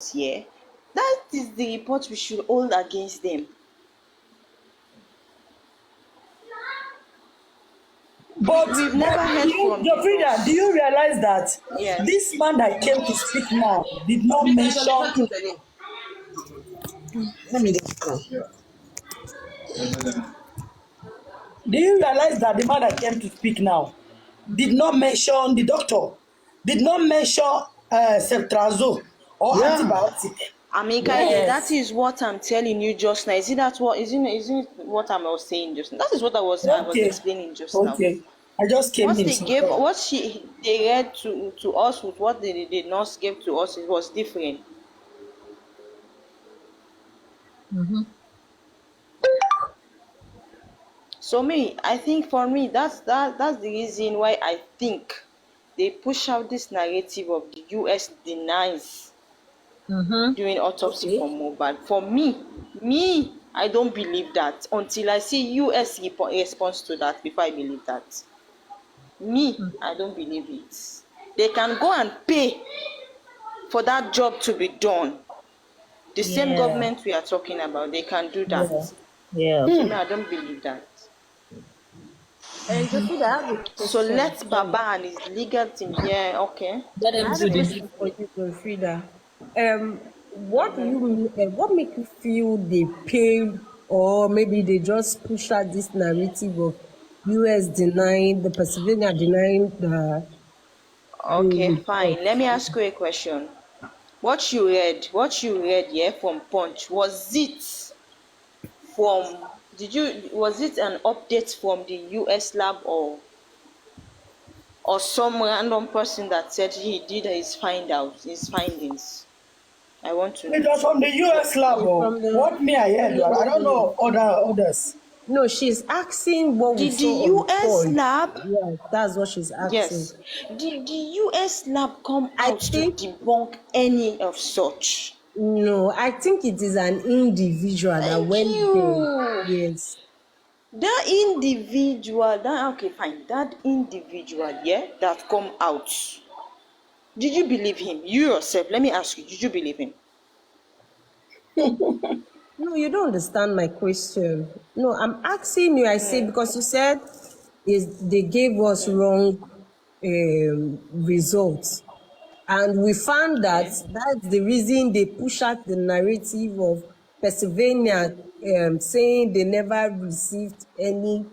here, that is the report we should hold against them. But We've never heard from the Jofrida, boss. do you realize that Yes. this man that came to speak now did not mention? Let me just go. Do you realize that the man that came to speak now did not mention the doctor, did not mention ceftriaxone or antibiotic? Amika, that is what I'm telling you just now. Is it that what isn't it what I was saying just now? That is what I was Okay, explaining just now. okay. I just came What in. they gave, they read to us with what the nurse gave to us, it was different. So I think for me, that's the reason why I think they push out this narrative of the US denies doing autopsy for Mohbad. For me, I don't believe that until I see US response to that before I believe that. I don't believe it. They can go and pay for that job to be done. The same government we are talking about, they can do that. Yeah. So I don't believe that. And Jofrida, I have a question. So let Baba and his legal team here, okay. I have a question for you, Jofrida. What do you what make you feel they paid, or maybe they just push out this narrative of US denying, the Pennsylvania denying the? Okay, fine. Let me ask you a question. What you read here from Punch, was it an update from the US lab or some random person that said he did his findings? I want to know. It was from the US lab. What me I heard? I don't know others. No, she's asking what we Did saw the on US Punch. lab? Yes, that's what she's asking. Yes. Did the US lab come out to debunk any of such? No, I think it is an individual that went there. Yes. That individual, that individual, that come out. Did you believe him? You yourself, let me ask you, did you believe him? No, you don't understand my question. No, I'm asking you, I say, because you said they gave us wrong results. And we found that that's the reason they push out the narrative of Pennsylvania saying they never received any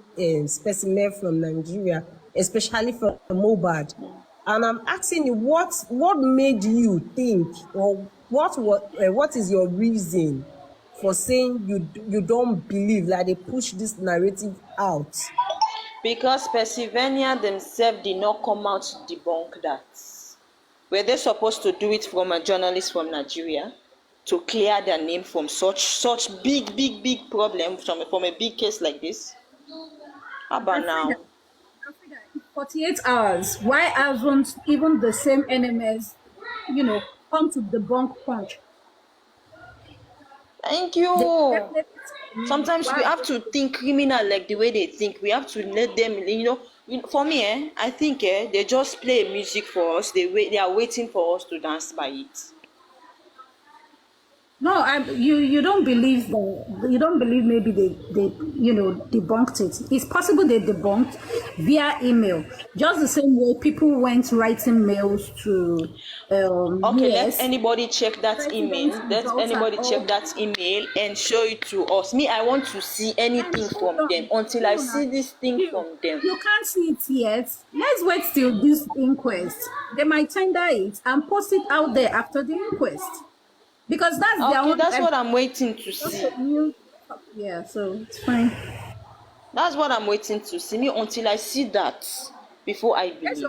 specimen from Nigeria, especially from Mohbad. And I'm asking you, what made you think, or what is your reason for saying you don't believe that they push this narrative out? Because Pennsylvania themselves did not come out to debunk that. Were they supposed to do it from a journalist from Nigeria to clear their name from such big problem from a big case like this? How about now? 48 hours. Why haven't even the same NMS, come to debunk Punch? Thank you. Sometimes we have to think criminal like the way they think. We have to let them, for me, I think they just play music for us. They are waiting for us to dance by it. No, you don't believe you don't believe maybe they debunked it. It's possible they debunked via email, just the same way people went writing mails to okay, let anybody check that email. Let anybody check that email and show it to us. I want to see anything from them until I see this thing from them. You can't see it yet. Let's wait till this inquest. They might tender it and post it out there after the inquest. Because that's their own. That's what I'm waiting to see. Yeah, so it's fine. That's what I'm waiting to see. Until I see that before I believe.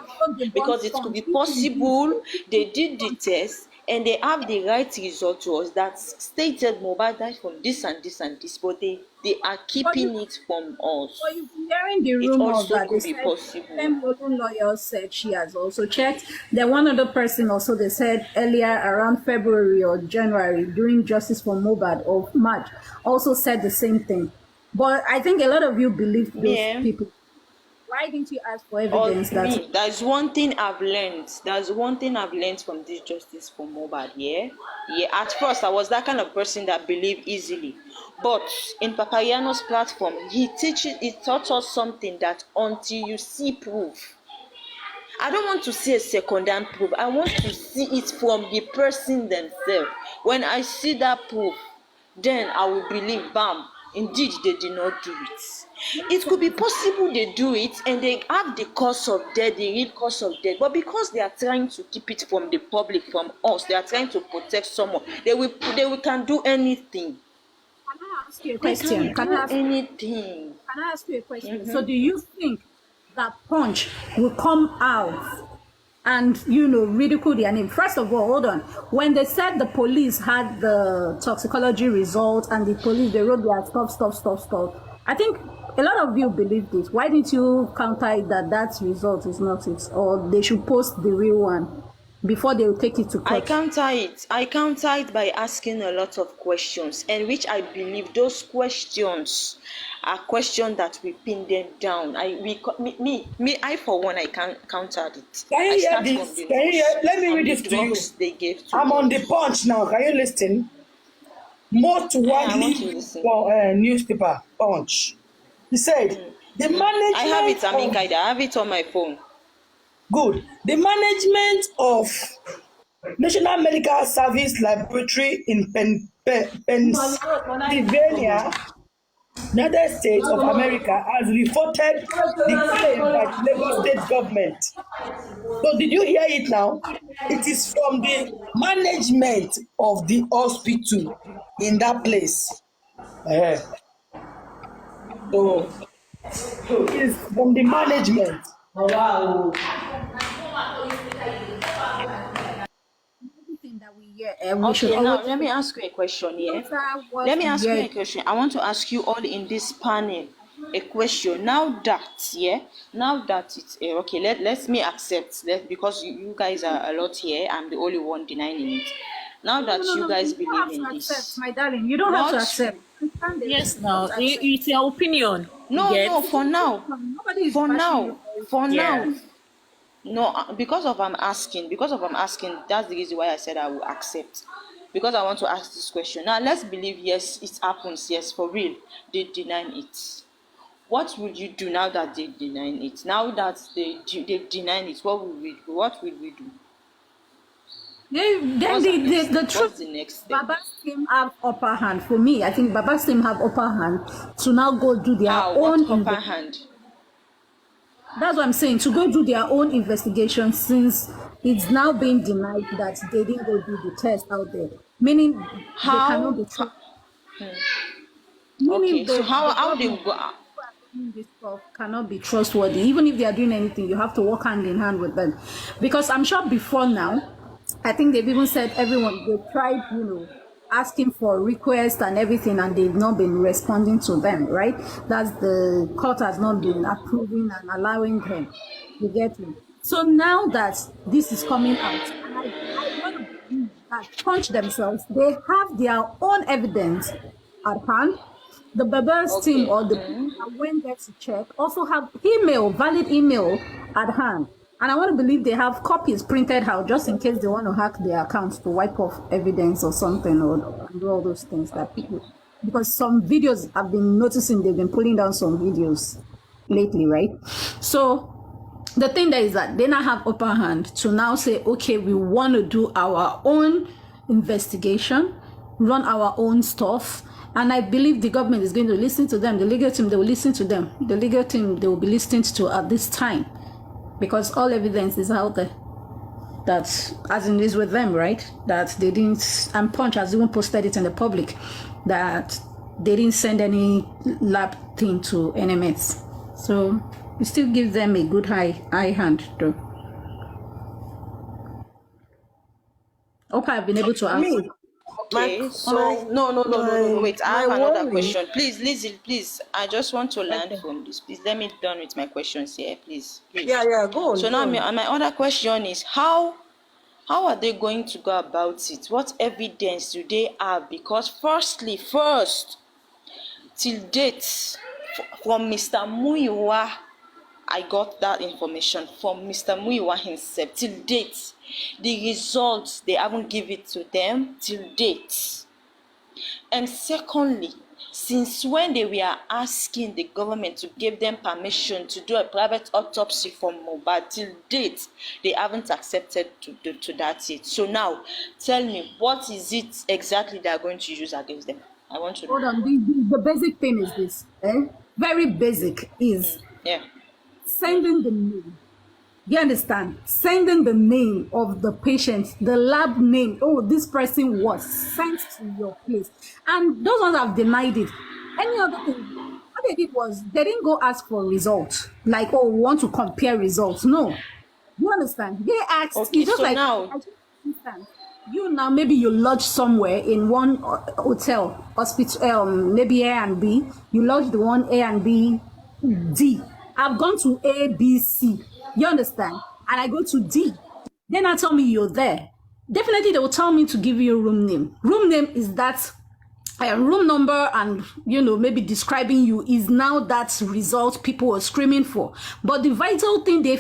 Because it could be possible they did the test and they have the right result to us that stated Mohbad died from this and this and this, but they are keeping it from us. So you've been hearing the rumors that they said Temple lawyer said she has also checked. Then one other person also, they said earlier around February or January during Justice for Mohbad of March, also said the same thing. But I think a lot of you believe those people. Why didn't you ask for Or evidence that? me, there's one thing I've learned. There's one thing I've learned from this justice for Mohbad. Yeah. At first, I was that kind of person that believed easily, but in Papayano's platform, he taught us something that until you see proof, I don't want to see a second-hand proof. I want to see it from the person themselves. When I see that proof, then I will believe, bam, indeed they did not do it. It could be possible they do it and they have the cause of death, the real cause of death, but because they are trying to keep it from the public, from us, they are trying to protect someone, they can do anything. Can I ask you a question? Can I ask you a question? So do you think that Punch will come out and ridicule their name? First of all, hold on. When they said the police had the toxicology results and the police, they wrote their stuff, I think a lot of you believe this. Why didn't you counter it that result is not it, or they should post the real one before they will take it to court? I counter it by asking a lot of questions, and which I believe those questions are questions that we pin them down. I for one, I can't counter it. Can you hear this? Let me read this to you. They gave to I'm me. on the Punch now. Can you listen? Most widely newspaper Punch. He said the management. I have it, Aminkaida. I have it on my phone. Good. The management of National Medical Service Laboratory in Pennsylvania, United States of America, has reported the claim by the Lagos State government. So did you hear it now? It is from the management of the hospital in that place. So it's from the management. Wow. Okay, now let me ask you a question here. Let me ask you a question. I want to ask you all in this panel a question. Now that it's okay, let me accept that, because you guys are a lot here. I'm the only one denying it. Now that you guys believe in this, accept, my darling, you don't have to accept. Yes, no, it's your opinion. No, for now. No, because of I'm asking, that's the reason why I said I will accept. Because I want to ask this question. Now let's believe, yes, it happens, yes, for real. They deny it. What will you do now that they deny it? Now that they've denied it, what will we do? Then the truth, the next step? Baba's team have upper hand. For me, I think Baba's team have upper hand to now go do their own upper hand. That's what I'm saying, to go do their own investigation, since it's now being denied that they didn't go do the test out there. Meaning they cannot be trusted. Okay, so how they go? This stuff cannot be trustworthy. Even if they are doing anything, you have to work hand in hand with them. Because I'm sure before now, I think they've even said they tried, asking for requests and everything, and they've not been responding to them, right? That's the court has not been approving and allowing them. You get me? So now that this is coming out, and I want to believe that Punch themselves, they have their own evidence at hand. The Baba's team or the people that went there to check also have valid email at hand. And I want to believe they have copies printed out just in case they want to hack their accounts to wipe off evidence or something, or do all those things that people. Because some videos I've been noticing, they've been pulling down some videos lately, right? So the thing there is that they now have upper hand to now say, okay, we want to do our own investigation, run our own stuff. And I believe the government is going to listen to them. The legal team, they will listen to them. The legal team, they will be listening to at this time. Because all evidence is out there. That, as in is with them, right? That they didn't, and Punch has even posted it in the public, that they didn't send any lab thing to NMS. So we still give them a good high hand, though. Hope I've been able to answer. Okay, so no, wait, I have another question. Please, Lizzie, please, I just want to learn from this. Please let me done with my questions here, please. Yeah, go on. So now my other question is, how are they going to go about it? What evidence do they have? Because first, till date, from Mr. Muyiwa I got that information from Mr. Muiwa himself. Till date, the results, they haven't given it to them till date. And secondly, since when they were asking the government to give them permission to do a private autopsy for Mohbad, till date, they haven't accepted to that yet. So now, tell me, what is it exactly they are going to use against them? I want to know. Hold on, the basic thing is this, very basic is sending the name. You understand? Sending the name of the patient, the lab name. Oh, this person was sent to your place. And those ones have denied it. Any other thing, what they did was they didn't go ask for results. Like, oh, we want to compare results. No. You understand? They asked, okay, it's just so like, now, you now, maybe you lodge somewhere in one hotel, hospital, maybe A and B. You lodge the one A and B, D. I've gone to A, B, C. You understand? And I go to D. Then I tell me you're there. Definitely they will tell me to give you a room name. Room name is that room number, and maybe describing you is now that result people were screaming for. But the vital thing they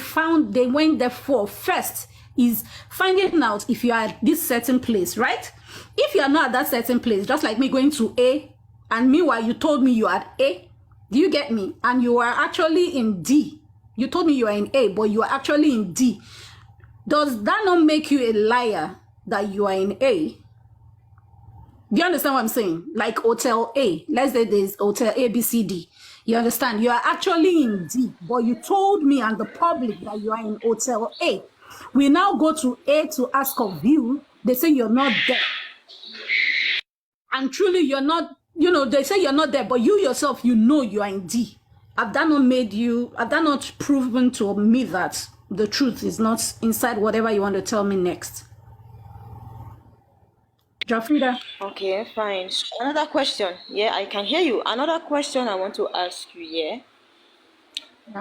went there for first is finding out if you are at this certain place, right? If you are not at that certain place, just like me going to A, and meanwhile you told me you are at A, do you get me? And you are actually in D. You told me you are in A, but you are actually in D. Does that not make you a liar that you are in A? Do you understand what I'm saying? Like Hotel A. Let's say there's Hotel A, B, C, D. You understand? You are actually in D, but you told me and the public that you are in Hotel A. We now go to A to ask of you. They say you're not there. And truly you're not, they say you're not there, but you yourself, you are in D. Have that not proven to me that the truth is not inside whatever you want to tell me next? Jafrida. Okay, fine. So another question. Yeah, I can hear you. Another question I want to ask you, yeah?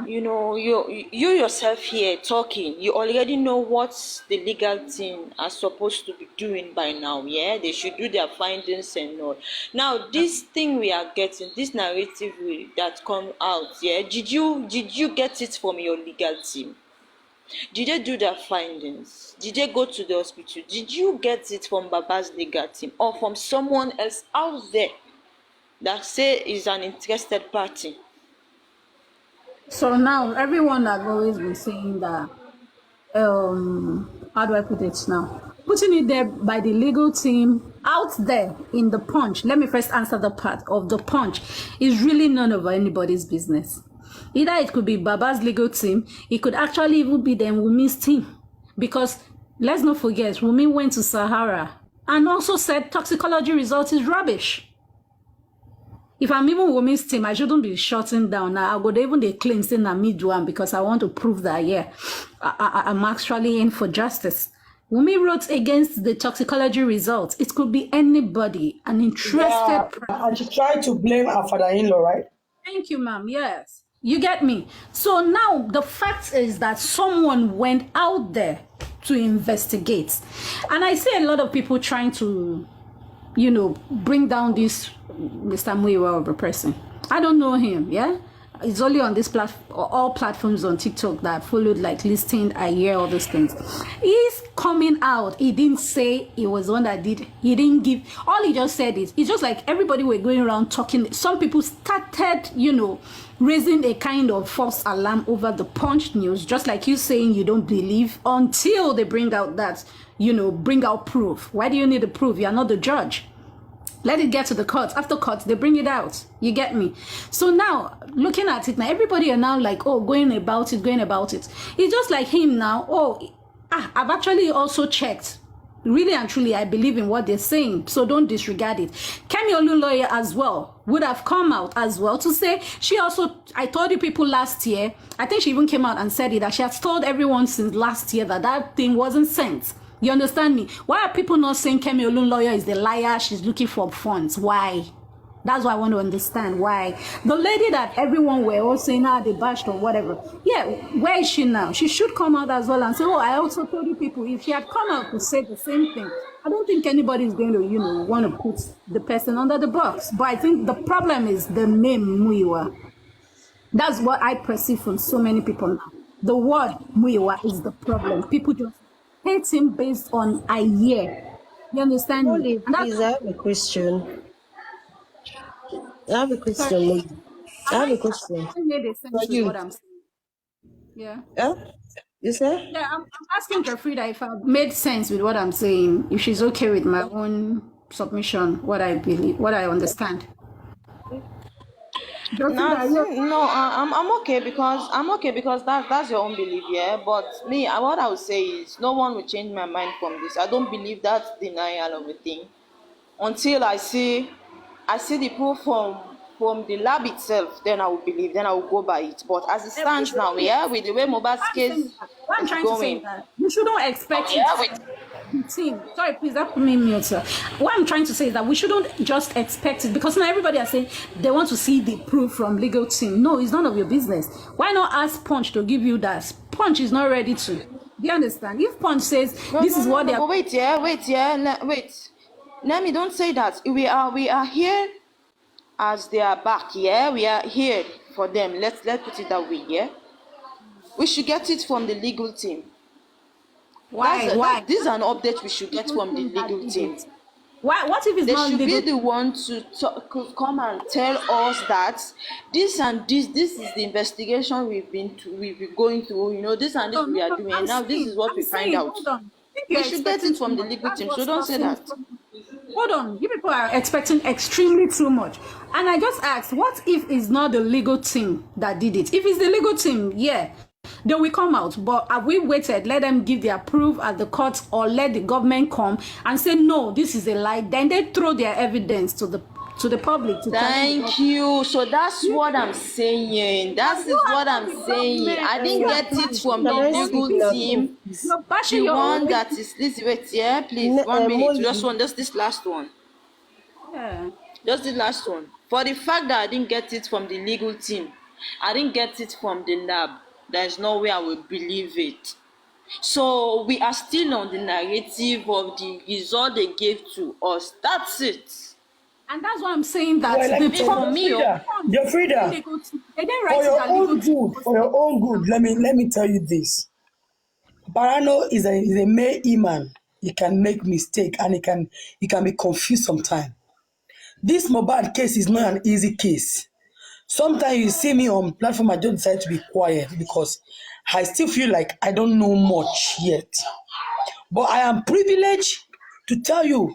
You yourself here talking, you already know what the legal team are supposed to be doing by now, yeah? They should do their findings and all. Now, this thing we are getting, this narrative that come out, yeah? Did you get it from your legal team? Did they do their findings? Did they go to the hospital? Did you get it from Baba's legal team or from someone else out there that say is an interested party? So now everyone has always been saying that, how do I put it now? Putting it there by the legal team out there in the Punch. Let me first answer the part of the Punch. Is really none of anybody's business. Either it could be Baba's legal team, it could actually even be them Wumi's team. Because let's not forget, Wumi went to Sahara and also said toxicology result is rubbish. If I'm even Wumi's team, I shouldn't be shutting down. Now I would even they claim saying I'm me do one because I want to prove that I'm actually in for justice. Wumi wrote against the toxicology results. It could be anybody, an interested person. And she tried to blame her father-in-law, right? Thank you, ma'am. Yes. You get me? So now the fact is that someone went out there to investigate. And I see a lot of people trying to, bring down this Mr. Muiwa of a person. I don't know him, yeah? It's only on this all platforms on TikTok that followed, like listing, I hear all those things. He's coming out. He didn't say he was the one that did. He didn't give. All he just said is, it's just like everybody were going around talking. Some people started, raising a kind of false alarm over the Punch news, just like you saying you don't believe until they bring out that, bring out proof. Why do you need the proof? You are not the judge. Let it get to the court. After court, they bring it out. You get me? So now, looking at it now, everybody are now like, oh, going about it. It's just like him now. Oh, I've actually also checked. Really and truly, I believe in what they're saying. So don't disregard it. Kemi Olunloyo as well would have come out as well to say, I told you people last year, I think she even came out and said it, that she has told everyone since last year that thing wasn't sent. You understand me? Why are people not saying Kemi Olunloyo is the liar? She's looking for funds. Why? That's what I want to understand. Why? The lady that everyone were all saying, they bashed or whatever. Yeah, where is she now? She should come out as well and say, oh, I also told you people. If she had come out to say the same thing, I don't think anybody is going to, want to put the person under the box. But I think the problem is the name Muiwa. That's what I perceive from so many people now. The word Muiwa is the problem. People just hate him based on a year. You understand me? Molly, please, I have a question. I have a question, Sorry. Molly. I have a question. I made a sense For with you. what I'm saying. Yeah. Yeah? You say? Yeah, I'm asking Jafrida if I made sense with what I'm saying, if she's okay with my own submission, what I believe, what I understand. Jafrida, I'm okay because that's your own belief, yeah. But me, what I would say is no one will change my mind from this. I don't believe that's denial of a thing until I see the proof from the lab itself. Then I will believe. Then I will go by it. But as it stands now, yeah, with the way Mohbad's case what I'm is trying to say going, is that you shouldn't expect yeah, it. Team. Sorry, please, that put me in mute, sir. What I'm trying to say is that we shouldn't just expect it because now everybody are saying they want to see the proof from legal team. No, it's none of your business. Why not ask Punch to give you that? Punch is not ready to. Do you understand? If Punch says this is what they are. But wait, wait. Nemi, don't say that. We are here as they are back. Yeah, we are here for them. Let's put it that way. Yeah, we should get it from the legal team. Why? This is an update we should get from the legal team. Why? What if it's not legal? They should be the one to come and tell us that this and this is the investigation we've been going through. You know, this and this we are doing. And now this is what we find out. We should get it from the legal team. So don't say that. Hold on, you people are expecting extremely too much. And I just asked, what if it's not the legal team that did it? If it's the legal team, yeah, they will come out. But have we waited, let them give their proof at the court or let the government come and say, no, this is a lie? Then they throw their evidence to the public. Thank you. So that's what I'm saying. That is what I'm saying. I didn't get it from the legal team. The one that is this. Wait, yeah, please. 1 minute. Just this last one. Yeah. Just the last one. For the fact that I didn't get it from the legal team, I didn't get it from the lab. There's no way I will believe it. So we are still on the narrative of the result they gave to us. That's it. And that's why I'm saying that for me, Jafrida, for your own good, let me tell you this. Parano is a mere man. He can make mistake and he can be confused sometimes. This Mohbad case is not an easy case. Sometimes you see me on platform, I just decide to be quiet because I still feel like I don't know much yet. But I am privileged to tell you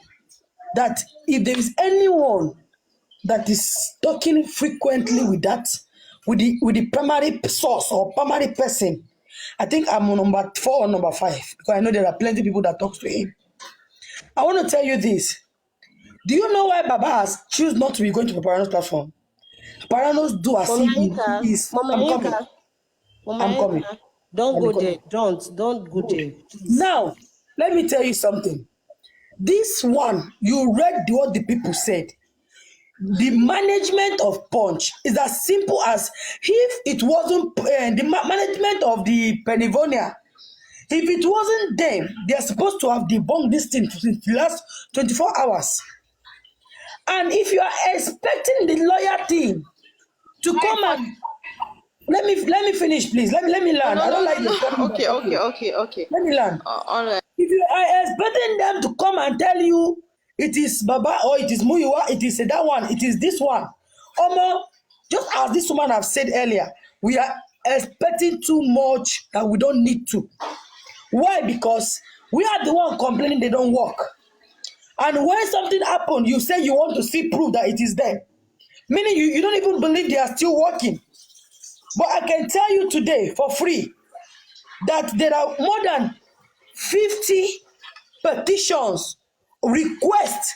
that if there is anyone that is talking frequently with the primary source or primary person, I think I'm on number 4 or number 5 because I know there are plenty of people that talk to him. I want to tell you this. Do you know why Baba has choose not to be going to Parano's platform? Paranos do as he is. I'm coming. Don't go there. Don't go there. Now, let me tell you something. This one, you read what the people said. The management of Punch is as simple as if it wasn't the management of the Pennsylvania. If it wasn't them, they're supposed to have debunked this thing for the last 24 hours. And if you are expecting the lawyer team to come and let me finish, please. Let me learn. I don't like this. Okay. Let me learn. All right. If you are expecting them to come and tell you it is Baba or it is Muyiwa, it is that one, it is this one. Omo, just as this woman have said earlier, we are expecting too much that we don't need to. Why? Because we are the one complaining they don't work. And when something happened, you say you want to see proof that it is there. Meaning you don't even believe they are still working. But I can tell you today for free that there are more than 50 petitions, requests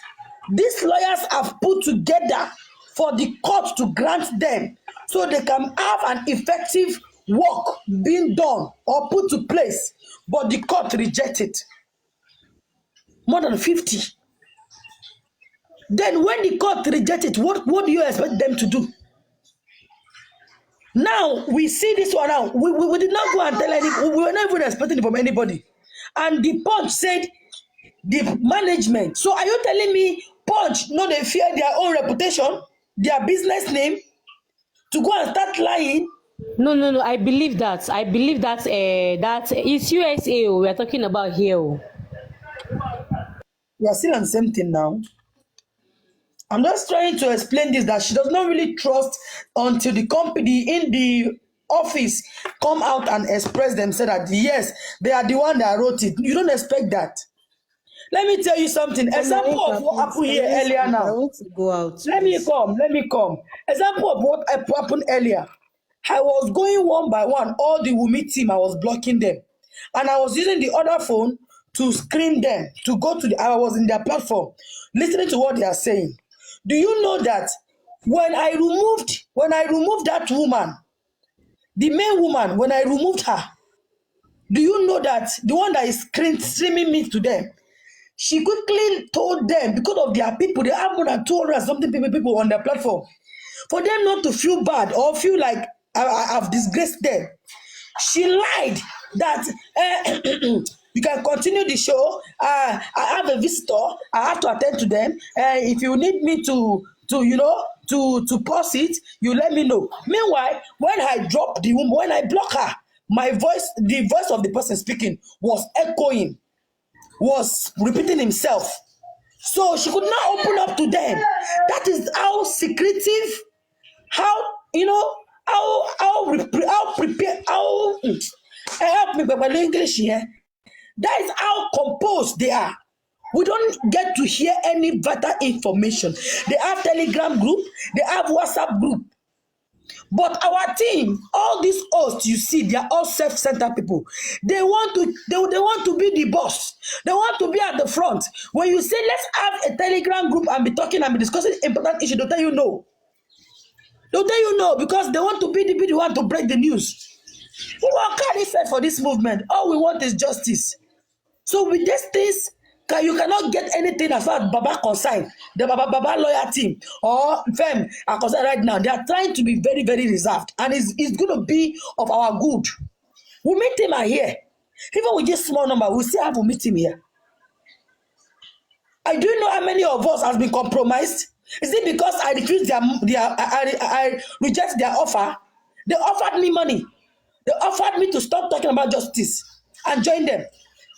these lawyers have put together for the court to grant them so they can have an effective work being done or put to place. But the court rejected. More than 50. Then when the court rejected, what do you expect them to do? Now we see this one now. We did not go and tell anybody. We were not even expecting it from anybody. And the Punch said the management. So are you telling me Punch, no, they fear their own reputation, their business name, to go and start lying. No. I believe that. That it's USA we are talking about here. We are still on the same thing now. I'm just trying to explain this, that she does not really trust until the company in the office come out and express themselves that yes, they are the one that wrote it. You don't expect that. Let me tell you something. Example of what happened here earlier now. I want to go out. Let me come. Example of what happened earlier. I was going one by one, all the Wumi team, I was blocking them. And I was using the other phone to screen them, to go to I was in their platform, listening to what they are saying. Do you know that when I removed that woman, the main woman, when I removed her, do you know that the one that is streaming me to them, she quickly told them, because of their people, they have more than 200 something people on their platform, for them not to feel bad or feel like I've disgraced them. She lied that you can continue the show. I have a visitor. I have to attend to them. If you need me to pause it, you let me know. Meanwhile, when I drop the woman, when I block her, my voice, the voice of the person speaking was echoing, was repeating himself. So she could not open up to them. That is how secretive, how prepare, help me by English here. That is how composed they are. We don't get to hear any vital information. They have Telegram group, they have WhatsApp group. But our team, all these hosts you see, they are all self-centered people. They want to be the boss. They want to be at the front. When you say let's have a Telegram group and be talking and be discussing important issues, they'll tell you no. They'll tell you no because they want to be the one to break the news. We won't carry fair for this movement. All we want is justice. So with these things, you cannot get anything as far as Baba concerned. The Baba lawyer team or FEM are concerned right now. They are trying to be very, very reserved. And it's going to be of our good. We'll meet him here. Even with this small number, we'll still have to meet him here. I do know how many of us has been compromised. Is it because I refused I reject their offer? They offered me money. They offered me to stop talking about justice and join them.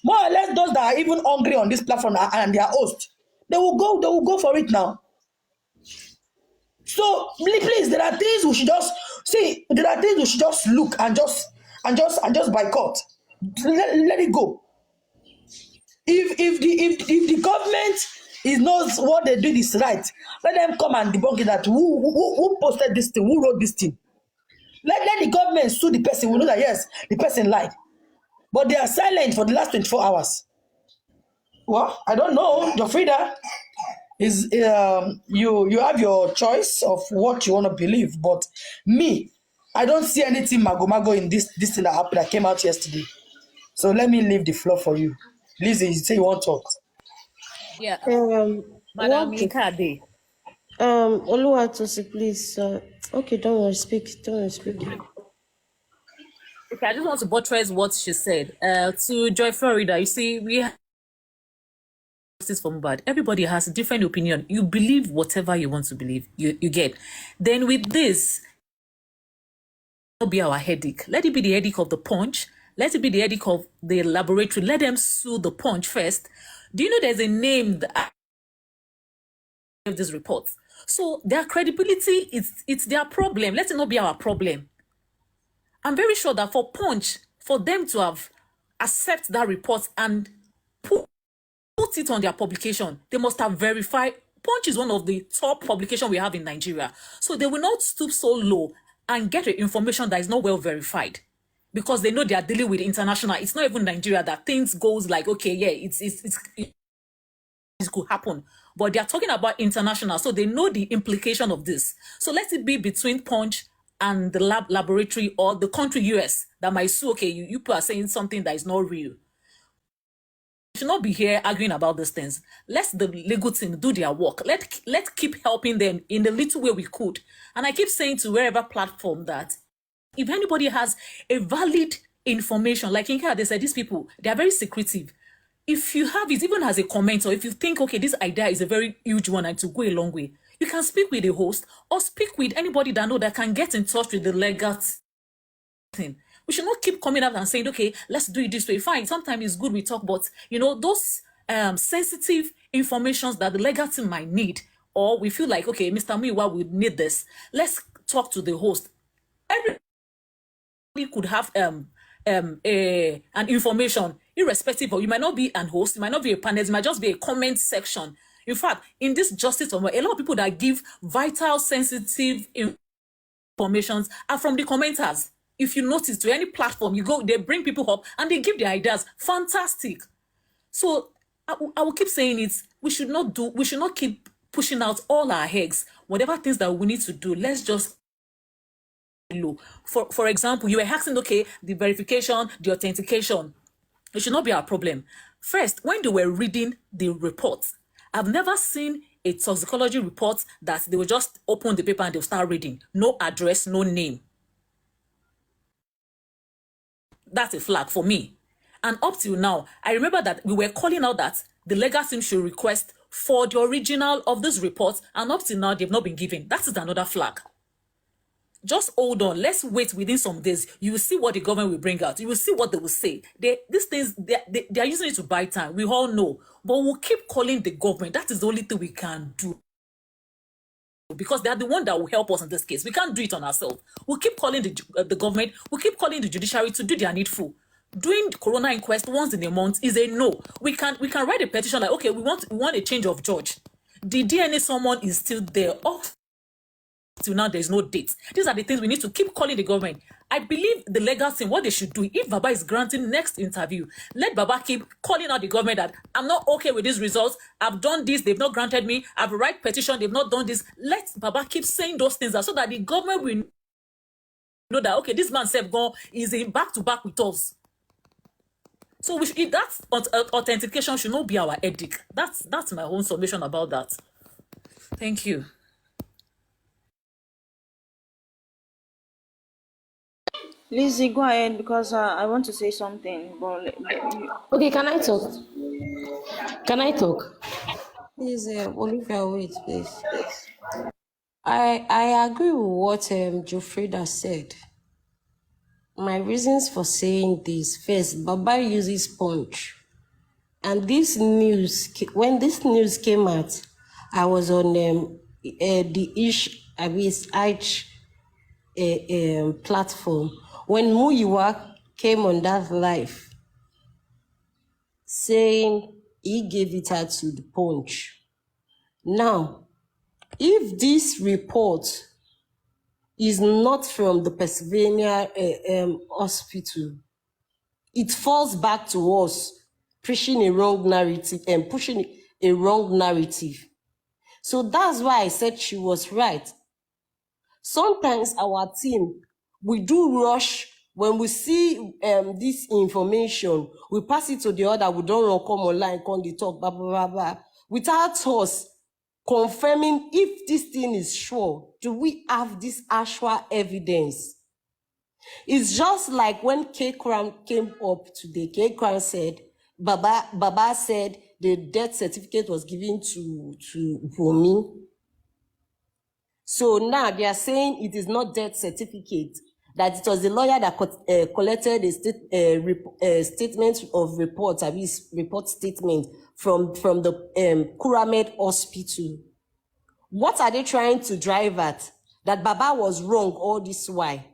More or less, those that are even hungry on this platform and their host, they will go for it now. So please, there are things we should just see. There are things we should just look and just boycott. Let it go. If the government knows what they did is right, let them come and debunk it. That who posted this thing, who wrote this thing. Let the government sue the person. We know that yes, the person lied. But they are silent for the last 24 hours. Well, I don't know. Jofrida, is you have your choice of what you want to believe. But me, I don't see anything mago in this thing that happened that came out yesterday. So let me leave the floor for you. Lizzie, you say you want to talk. Yeah. Madam Ikade. Oluwatosi, please. Okay, don't worry, speak. Okay, I just want to buttress what she said. To Joy Florida, you see, we have justice for Mohbad. Everybody has a different opinion. You believe whatever you want to believe. You get. Then with this, it'll be our headache. Let it be the headache of the Punch. Let it be the headache of the laboratory. Let them sue the Punch first. Do you know there's a name that of these reports? So their credibility, it's their problem. Let it not be our problem. I'm very sure that for Punch, for them to have accept that report and put it on their publication, they must have verified. Punch is one of the top publications we have in Nigeria. So they will not stoop so low and get information that is not well verified because they know they are dealing with international. It's not even Nigeria that things goes like, okay, yeah, it could happen. But they are talking about international, so they know the implication of this. So let it be between Punch and the laboratory or the country US that might sue, okay, you people are saying something that is not real. We should not be here arguing about these things. Let the legal team do their work. Let's keep helping them in the little way we could. And I keep saying to wherever platform that if anybody has a valid information, like Inka, they said these people, they are very secretive. If you have it, even as a comment, or if you think, okay, this idea is a very huge one and to go a long way, You can speak with the host or speak with anybody that can get in touch with the legal team. We should not keep coming out and saying, okay, let's do it this way. Fine, sometimes it's good we talk, but those sensitive informations that the legal team might need, or we feel like, okay, Mr. Muiwa would need this. Let's talk to the host. Everybody could have an information, irrespective of, you might not be an host, you might not be a panelist, it might just be a comment section. In fact, in this justice, a lot of people that give vital, sensitive informations are from the commenters. If you notice, to any platform you go, they bring people up and they give their ideas. Fantastic. So I will keep saying it. We should not keep pushing out all our eggs. Whatever things that we need to do, let's just low. For example, you were asking, okay, the verification, the authentication, it should not be our problem. First, when they were reading the reports, I've never seen a toxicology report that they will just open the paper and they'll start reading. No address, no name. That's a flag for me. And up till now, I remember that we were calling out that the legal team should request for the original of this report, and up till now, they've not been given. That is another flag. Just hold on. Let's wait within some days. You will see what the government will bring out. You will see what they will say. These things, they are using it to buy time. We all know. But we'll keep calling the government. That is the only thing we can do. Because they are the one that will help us in this case. We can't do it on ourselves. We'll keep calling the government. We'll keep calling the judiciary to do their needful. Doing corona inquest once in a month is a no. We can write a petition like, okay, we want a change of judge. The DNA someone is still there. Till now, there's no date. These are the things we need to keep calling the government. I believe the legal team, what they should do, if Baba is granting next interview, let Baba keep calling out the government that I'm not okay with these results. I've done this, they've not granted me. I've write petition, they've not done this. Let Baba keep saying those things so that the government will know that, okay, this man is in back to back with us. So that authentication should not be our edict. That's my own submission about that. Thank you. Lizzie, go ahead, because I want to say something. But Okay, can I talk? Please, Olivia, wait, please. I agree with what Jofrida said. My reasons for saying this: first, Baba uses punch, and when this news came out, I was on the Ish platform. When Muyiwa came on that live, saying he gave it out to the punch. Now, if this report is not from the Pennsylvania hospital, it falls back to us pushing a wrong narrative. So that's why I said she was right. Sometimes our team, we do rush when we see this information, we pass it to the other, we don't run, come online, come the talk, blah, blah, blah, blah, without us confirming if this thing is sure. Do we have this actual evidence? It's just like when K-Crown came up today. K-Crown said, Baba said the death certificate was given to Wunmi. So now they are saying it is not death certificate, that it was the lawyer that collected a statement of report, report statement from the Kuramed hospital. What are they trying to drive at? That Baba was wrong all this while.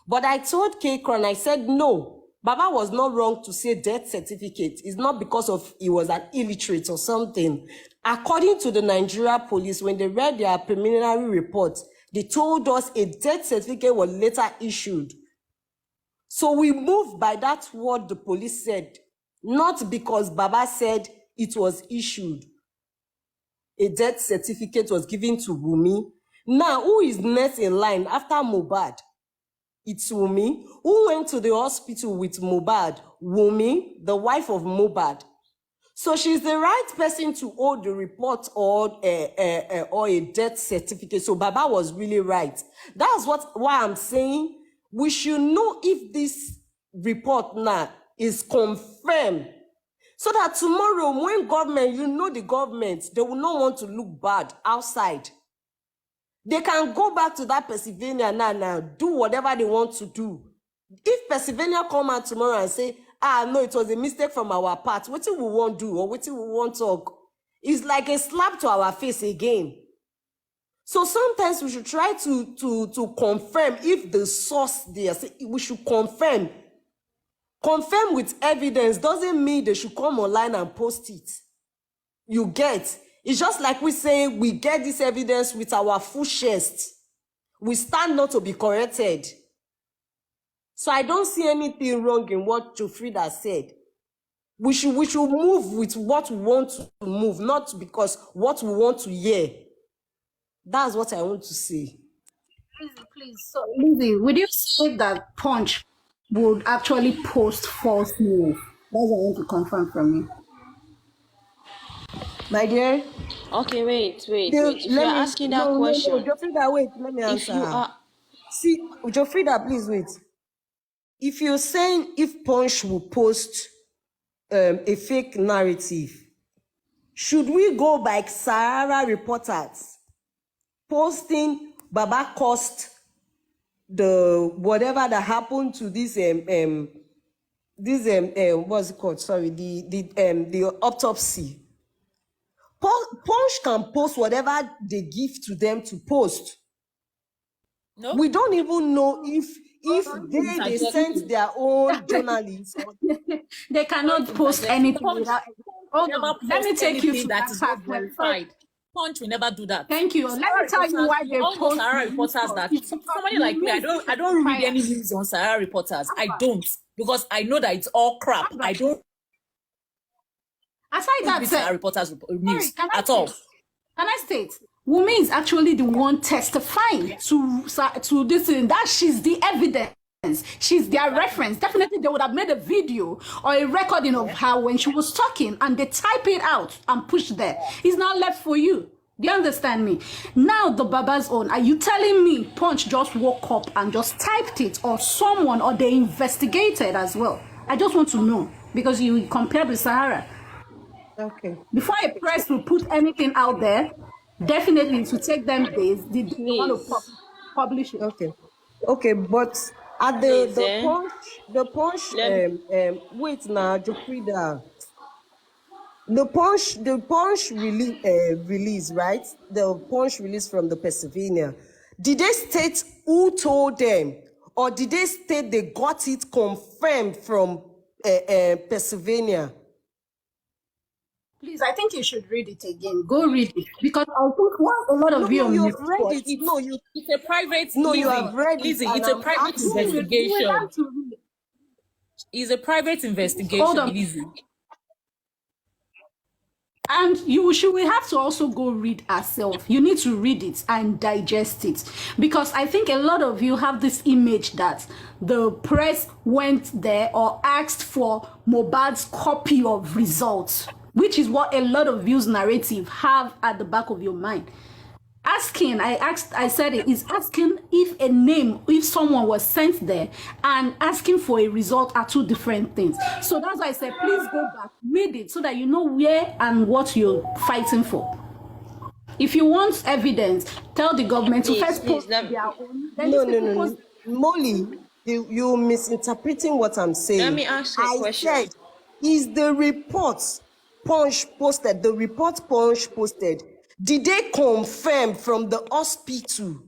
But I told K-Crown, I said, no, Baba was not wrong to say death certificate. It's not because of he was an illiterate or something. According to the Nigeria police, when they read their preliminary report, they told us a death certificate was later issued. So we moved by that what the police said, not because Baba said it was issued. A death certificate was given to Wunmi. Now, who is next in line after Mohbad? It's Wunmi. Who went to the hospital with Mohbad? Wunmi, the wife of Mohbad. So she's the right person to hold the report or a death certificate. So Baba was really right. That's why I'm saying we should know if this report now is confirmed. So that tomorrow, when government, the government, they will not want to look bad outside. They can go back to that Pennsylvania now, do whatever they want to do. If Pennsylvania come out tomorrow and say, no, it was a mistake from our part, what we won't do or what we won't talk, it's like a slap to our face again. So sometimes we should try to confirm if the source there, we should confirm. Confirm with evidence doesn't mean they should come online and post it. You get? It's just like we say we get this evidence with our full chest. We stand not to be corrected. So I don't see anything wrong in what Jofrida said. We should move with what we want to move, not because what we want to hear. That's what I want to say. Please. So, Lizzie, would you say that Punch would actually post false news? That's what I want to confirm from you. My dear. Okay, wait. If you're asking that question. No, Jofrida, wait, let me answer. If you are... See, Jofrida, please wait. If you're saying if Punch will post a fake narrative, should we go by Sahara reporters posting Baba cost the whatever that happened to this what's it called? Sorry, the autopsy. Punch can post whatever they give to them to post. No, we don't even know if they sent their own journalists. They cannot post anything without. Let me take you to that is not verified. Punch will never do that. Thank you. Let me tell you why they post Sahara reporters that somebody like me, I don't read any news on Sahara reporters. I don't, because I know that it's all crap. I don't. Aside that, Sahara reporters news at all. Can I state? Wunmi is actually the one testifying to this, and that she's the evidence. She's their reference. Definitely, they would have made a video or a recording of her when she was talking, and they type it out and push there. It's not left for you. Do you understand me? Now, the Baba's own. Are you telling me Punch just woke up and just typed it, or someone, or they investigated as well? I just want to know, because you compared with Sahara. Okay. Before a press will put anything out there, definitely to take them days, they want to publish it. Okay, but at the Punch, wait now, Jofrida. The Punch release, right? The Punch release from the Pennsylvania. Did they state who told them, or did they state they got it confirmed from Pennsylvania? Please, I think you should read it again. Go read it, because I think a lot of you you've read it. It's a private. No, you have read it. Lizzie, it's a private investigation. It's a private investigation. Hold on. Lizzie. And we have to also go read ourselves. You need to read it and digest it, because I think a lot of you have this image that the press went there or asked for Mohbad's copy of results, which is what a lot of views narrative have at the back of your mind. I said it is asking if someone was sent there, and asking for a result are two different things. So that's why I said, please go back, read it, so that you know where and what you're fighting for. If you want evidence, tell the government to first post their own. No. Molly, you're misinterpreting what I'm saying. Let me ask you a question. I said, is the report Punch posted, did they confirm from the hospital,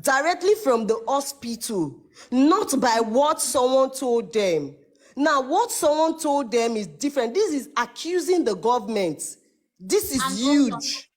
directly from the hospital, not by what someone told them? Now, what someone told them is different. This is accusing the government. This is huge.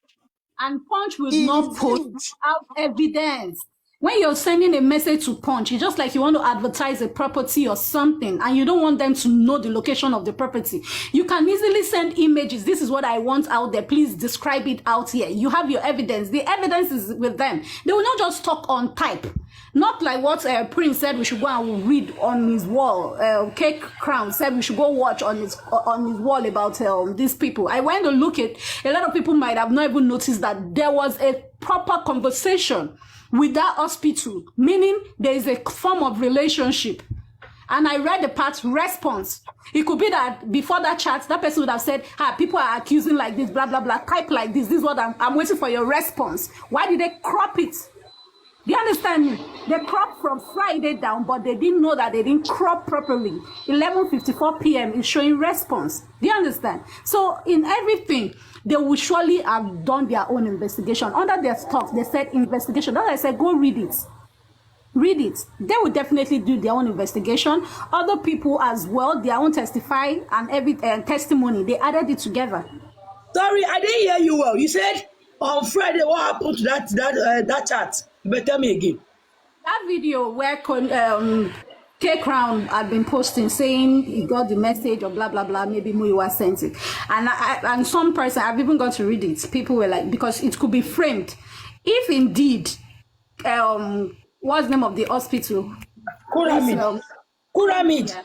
And Punch will not post out evidence. When you're sending a message to Punch, it's just like you want to advertise a property or something, and you don't want them to know the location of the property. You can easily send images. This is what I want out there. Please describe it out here. You have your evidence. The evidence is with them. They will not just talk on type. Not like what Prince said we should go and read on his wall. Cake Crown said we should go watch on his wall about these people. I went to look at, a lot of people might have not even noticed that there was a proper conversation with that hospital, meaning there is a form of relationship. And I read the part response. It could be that before that chat, that person would have said, people are accusing like this, blah, blah, blah, type like this is what I'm waiting for your response. Why did they crop it? Do you understand me? They cropped from Friday down, but they didn't know that they didn't crop properly. 11:54 p.m. is showing response. Do you understand? So in everything, they will surely have done their own investigation. Under their stuff, they said investigation. That's why I said, go read it. Read it. They will definitely do their own investigation. Other people as well, their own testify and every testimony, they added it together. Sorry, I didn't hear you well. You said on Friday, what happened to that chat? You better tell me again. That video where K Crown had been posting saying he got the message or blah blah blah, maybe Muyiwa sent it, and some person, I've even got to read it. People were like, because it could be framed, if indeed what's the name of the hospital? Kuramed. Kuramed. Yeah.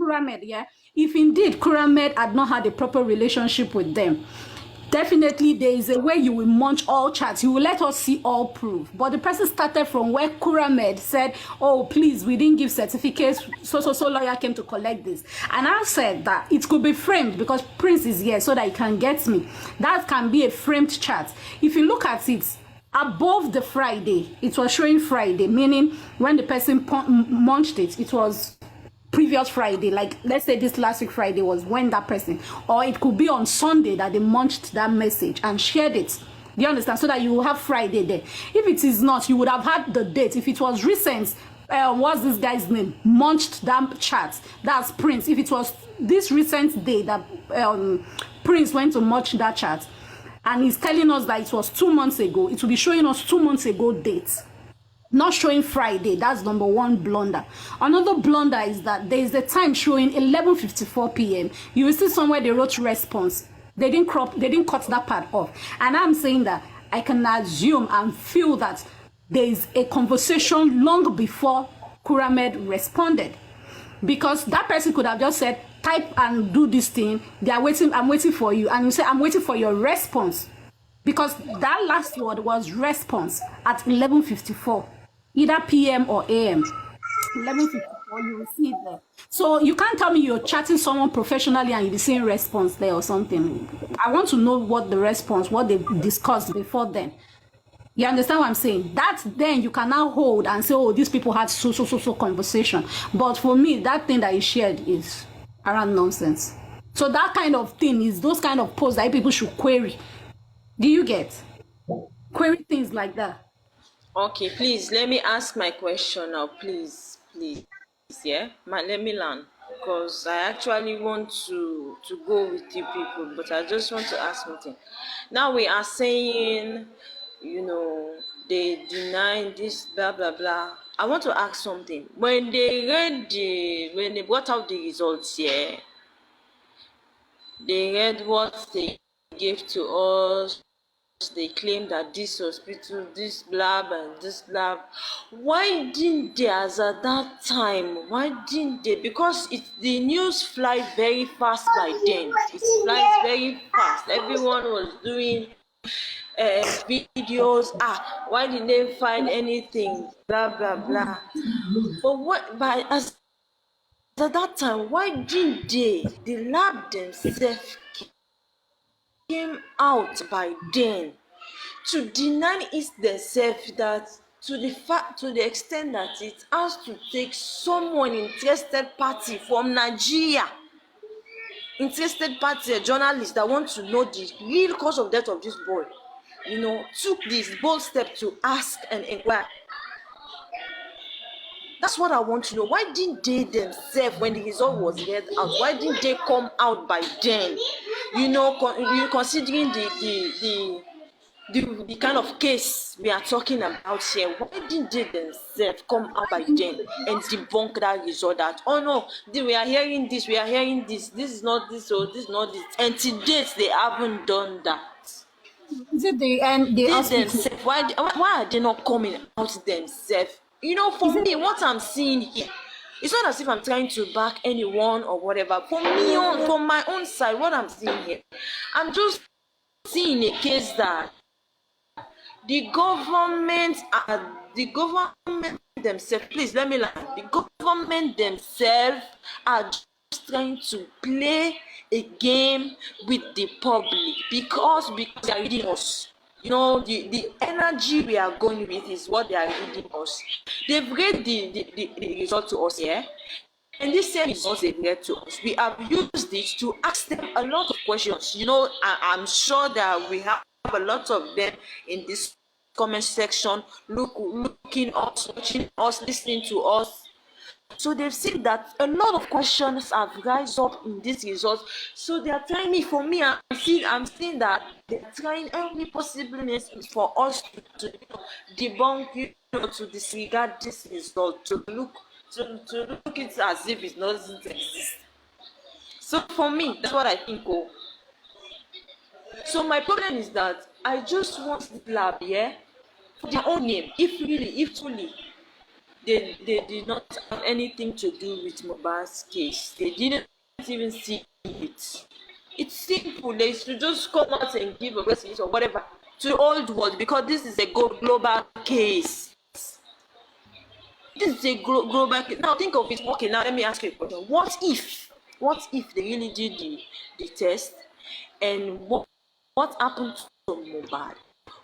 Kuramed, yeah. If indeed Kuramed had not had a proper relationship with them, definitely there is a way you will munch all chats. You will let us see all proof. But the person started from where Kuramed said, oh, please, we didn't give certificates. So lawyer came to collect this. And I said that it could be framed because Prince is here so that he can get me. That can be a framed chat. If you look at it, above the Friday, it was showing Friday, meaning when the person munched it, it was previous Friday, like let's say this last week Friday was when that person, or it could be on Sunday that they munched that message and shared it. Do you understand? So that you will have Friday there. If it is not, you would have had the date. If it was recent, what's this guy's name? Munched that chat. That's Prince. If it was this recent day that Prince went to munch that chat, and he's telling us that it was 2 months ago, it will be showing us 2 months ago dates. Not showing Friday. That's number one blunder. Another blunder is that there is a time showing 11:54 p.m. You will see somewhere they wrote response. They didn't cut that part off. And I'm saying that I can assume and feel that there is a conversation long before Kuramed responded. Because that person could have just said, type and do this thing. They are waiting, I'm waiting for you. And you say, I'm waiting for your response. Because that last word was response at 11:54. Either PM or AM. 11:54, you will see it there. So you can't tell me you're chatting someone professionally and you'll be seeing response there or something. I want to know what the response, what they discussed before then. You understand what I'm saying? That then you can now hold and say, oh, these people had so conversation. But for me, that thing that is shared is around nonsense. So that kind of thing is those kind of posts that people should query. Do you get? Query things like that. Okay, please let me ask my question now, please, yeah. Let me learn because I actually want to go with you people, but I just want to ask something. Now we are saying, they deny this, blah blah blah. I want to ask something. When they brought out the results, yeah, they read what they gave to us. They claim that this hospital, this lab and this lab. Why didn't they, as at that time, why didn't they? Because the news flies very fast by then. It flies very fast. Everyone was doing videos. Why didn't they find anything? Blah blah blah. But as at that time, why didn't they? The lab themselves came out by then to deny it themselves, that to the extent that it has to take someone interested party from Nigeria, interested party, a journalist that wants to know the real cause of death of this boy, took this bold step to ask and inquire. That's what I want to know. Why didn't they themselves, when the result was read out, why didn't they come out by then? Considering the kind of case we are talking about here, why didn't they themselves come out by then and debunk that result? That we are hearing this, this is not this, or this is not this, and to date they haven't done that. Is it the themselves? Why are they not coming out themselves? For me, what I'm seeing here, it's not as if I'm trying to back anyone or whatever. For me, from my own side, what I'm seeing here, I'm just seeing a case that the government themselves, please let me lie, the government themselves are just trying to play a game with the public because they are reading us. You know, the energy we are going with is what they are reading us. They've read the result to us here. And this same results they've read to us, we have used it to ask them a lot of questions. You know, I'm sure that we have a lot of them in this comment section, looking us, watching us, listening to us. So they've seen that a lot of questions have rise up in this result. So they are trying for me. I'm seeing that they're trying every possible means for us to debunk, to disregard this result, to look it as if it doesn't exist. So for me, that's what I think. Oh, so my problem is that I just want the lab, for their own name. If truly they did not have anything to do with Mohbad's case, they didn't even see it. It's simple. They should just come out and give a press release or whatever to the old world, because this is a global case. This is a global case. Now think of it. Okay, now let me ask you a question. What if they really did the test, and what happened to Mohbad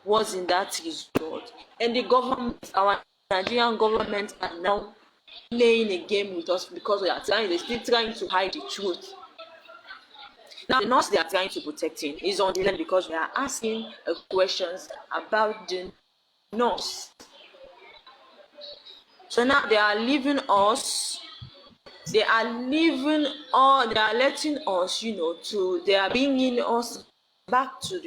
was in that result, and the government, our Nigerian government, are now playing a game with us because they're still trying to hide the truth. Now the nurse they are trying to protect him is on the line because we are asking questions about the nurse. So now they are leaving us. They are letting us, they are bringing us back to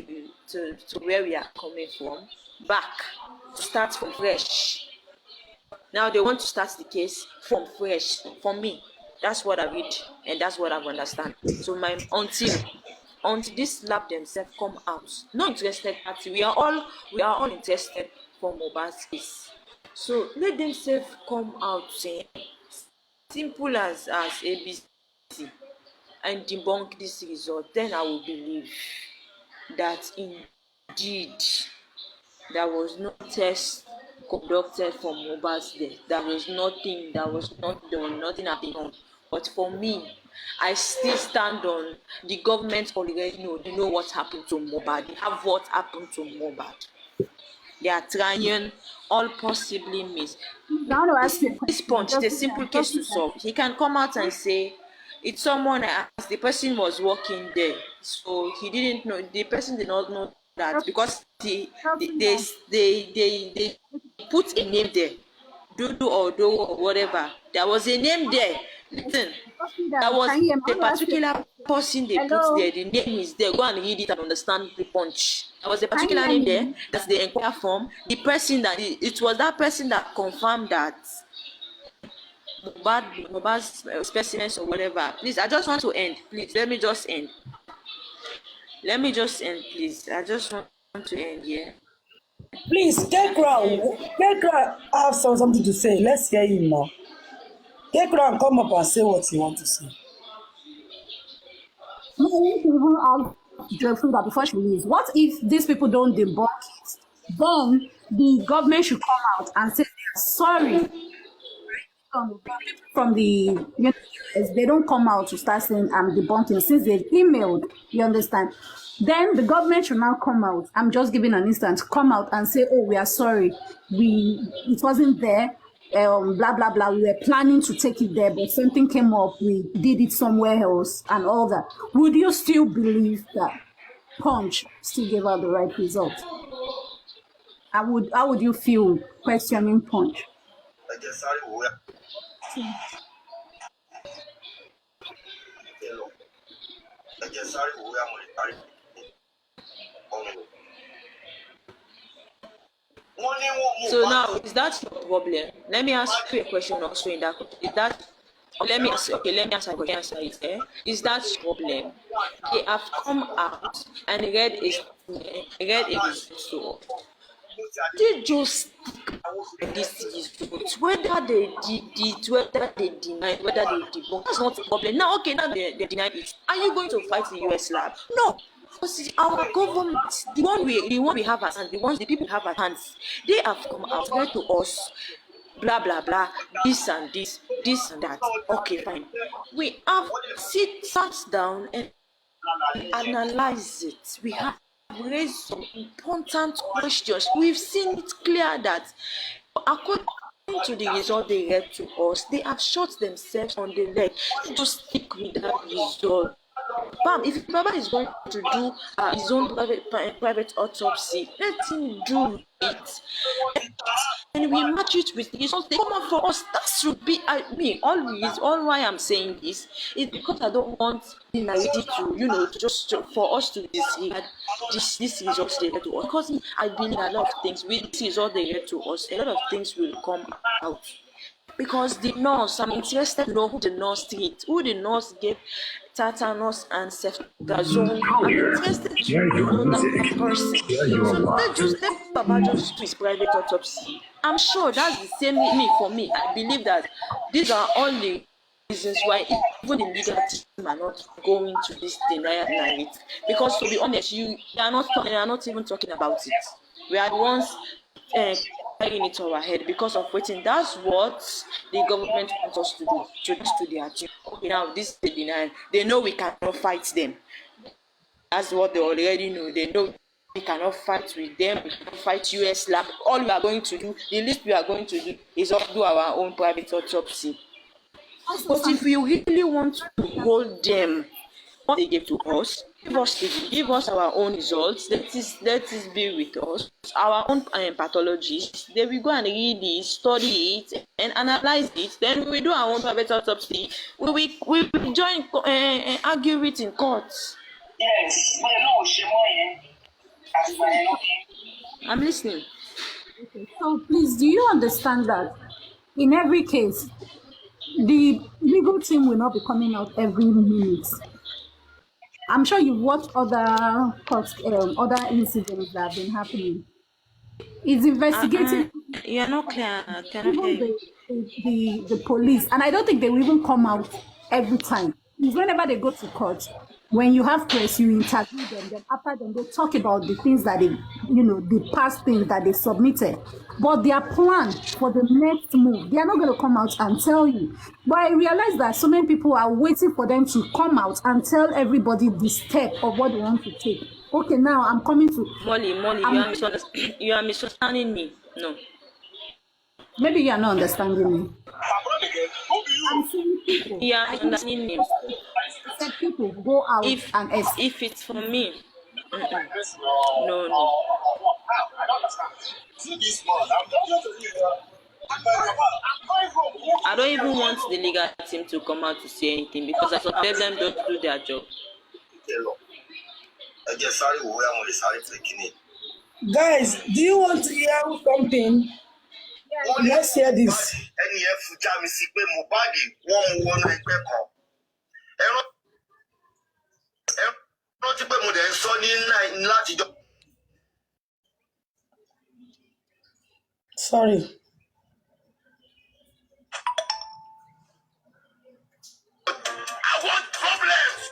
where we are coming from, back to start from fresh. Now they want to start the case from fresh. For me, that's what I read and that's what I understand. So until this lab themselves come out, no interested party. We are all interested for Mohbad's case. So let themselves come out, simple as ABC, and debunk this result. Then I will believe that indeed there was no test conducted for Mohbad's death. There was nothing. Nothing had been done. But for me, I still stand on the government already know. They know what happened to Mohbad. They have what happened to Mohbad. They are trying all possibly means. Now to ask you this punch, it's a simple case to solve. He can come out and say it's someone I asked. The person was working there, so he didn't know. The person did not know that because they put a name there, Dudu or Do or whatever. There was a name there. Listen, that was the particular person they put there. The name is there. Go and read it and understand the punch. There was a particular name there. That's the inquiry form. The person that it was that person that confirmed that Mohbad's specimens or whatever. Please, I just want to end. Please, let me just end. Please. I just want to end here. Please, Tekra have something to say. Let's hear him now. Tekra, come up and say what you want to say. No, we even ask Joyful that before she leaves, what if these people don't debunk it? Then the government should come out and say they are sorry. From the US, they don't come out to start saying I'm debunking since they've emailed. You understand? Then the government should now come out. I'm just giving an instance. Come out and say, "Oh, we are sorry. It wasn't there. Blah blah blah. We were planning to take it there, but something came up. We did it somewhere else, and all that." Would you still believe that Punch still gave out the right result? How would you feel questioning Punch? So now, is that your problem? Let me ask you a question also in that. Let me answer a question. Is that your problem? They have come out and read a result. They just stick this result, whether they did, whether they deny, whether they debunk. That's not the problem. Now, okay, now they deny it. Are you going to fight the US lab? No. Because our government, the one we have at hand, the people have at hands, they have come out read to us blah blah blah, this and this, this and that. Okay, fine. We have sat down and analyze it. We have raised some important questions. We've seen it clear that according to the result they read to us, they have shot themselves on the leg. Just stick with that result. Bam, if Baba is going to do his own private autopsy, let him do it. And we match it with the results they come out for us. That should be all why I'm saying this is because I don't want the narrative to for us to disregard this results they get to us. Because I believe a lot of things with this result they get to us, a lot of things will come out. Because the nurse, I'm interested to know who the nurse treated, who the nurse gave tetanus and ceftriaxone. I'm interested to know that person. So let Baba just do his private autopsy. I'm sure that's the same for me. I believe that these are all the reasons why even the legal team are not going to this denial narrative. Because to be honest, they are not even talking about it. We are the ones carrying it to our head because of waiting. That's what the government wants us to do, to their team. Okay, now this is the denial. They know we cannot fight them. That's what they already know. They know we cannot fight with them. We cannot fight US lab. All we are going to do, the least we are going to do is do our own private autopsy. But if we really want to hold them, what they give to us, give us our own results. Let this be with us. Our own pathologists, they will go and read it, study it, and analyze it. Then we do our own private autopsy. We will join argue it in court. Yes. I'm listening. Okay. So please, do you understand that in every case, the legal team will not be coming out every minute? I'm sure you've watched other incidents that have been happening. It's investigating. You're not clear. I cannot hear you. The police, and I don't think they will even come out every time. It's whenever they go to court, when you have press, you interview them. Then after them, they talk about the things that they, the past things that they submitted. But their plan for the next move, they are not going to come out and tell you. But I realize that so many people are waiting for them to come out and tell everybody the step of what they want to take. Okay, now I'm coming to... Molly, you are misunderstanding me. No. Maybe you are not understanding me. I'm saying people. You are understanding me. Said people go out if it's for me. No. I don't even want the legal team to come out to say anything because I suspect them don't do their job. Guys, do you want to hear something? Let's hear this. Sorry. I want problems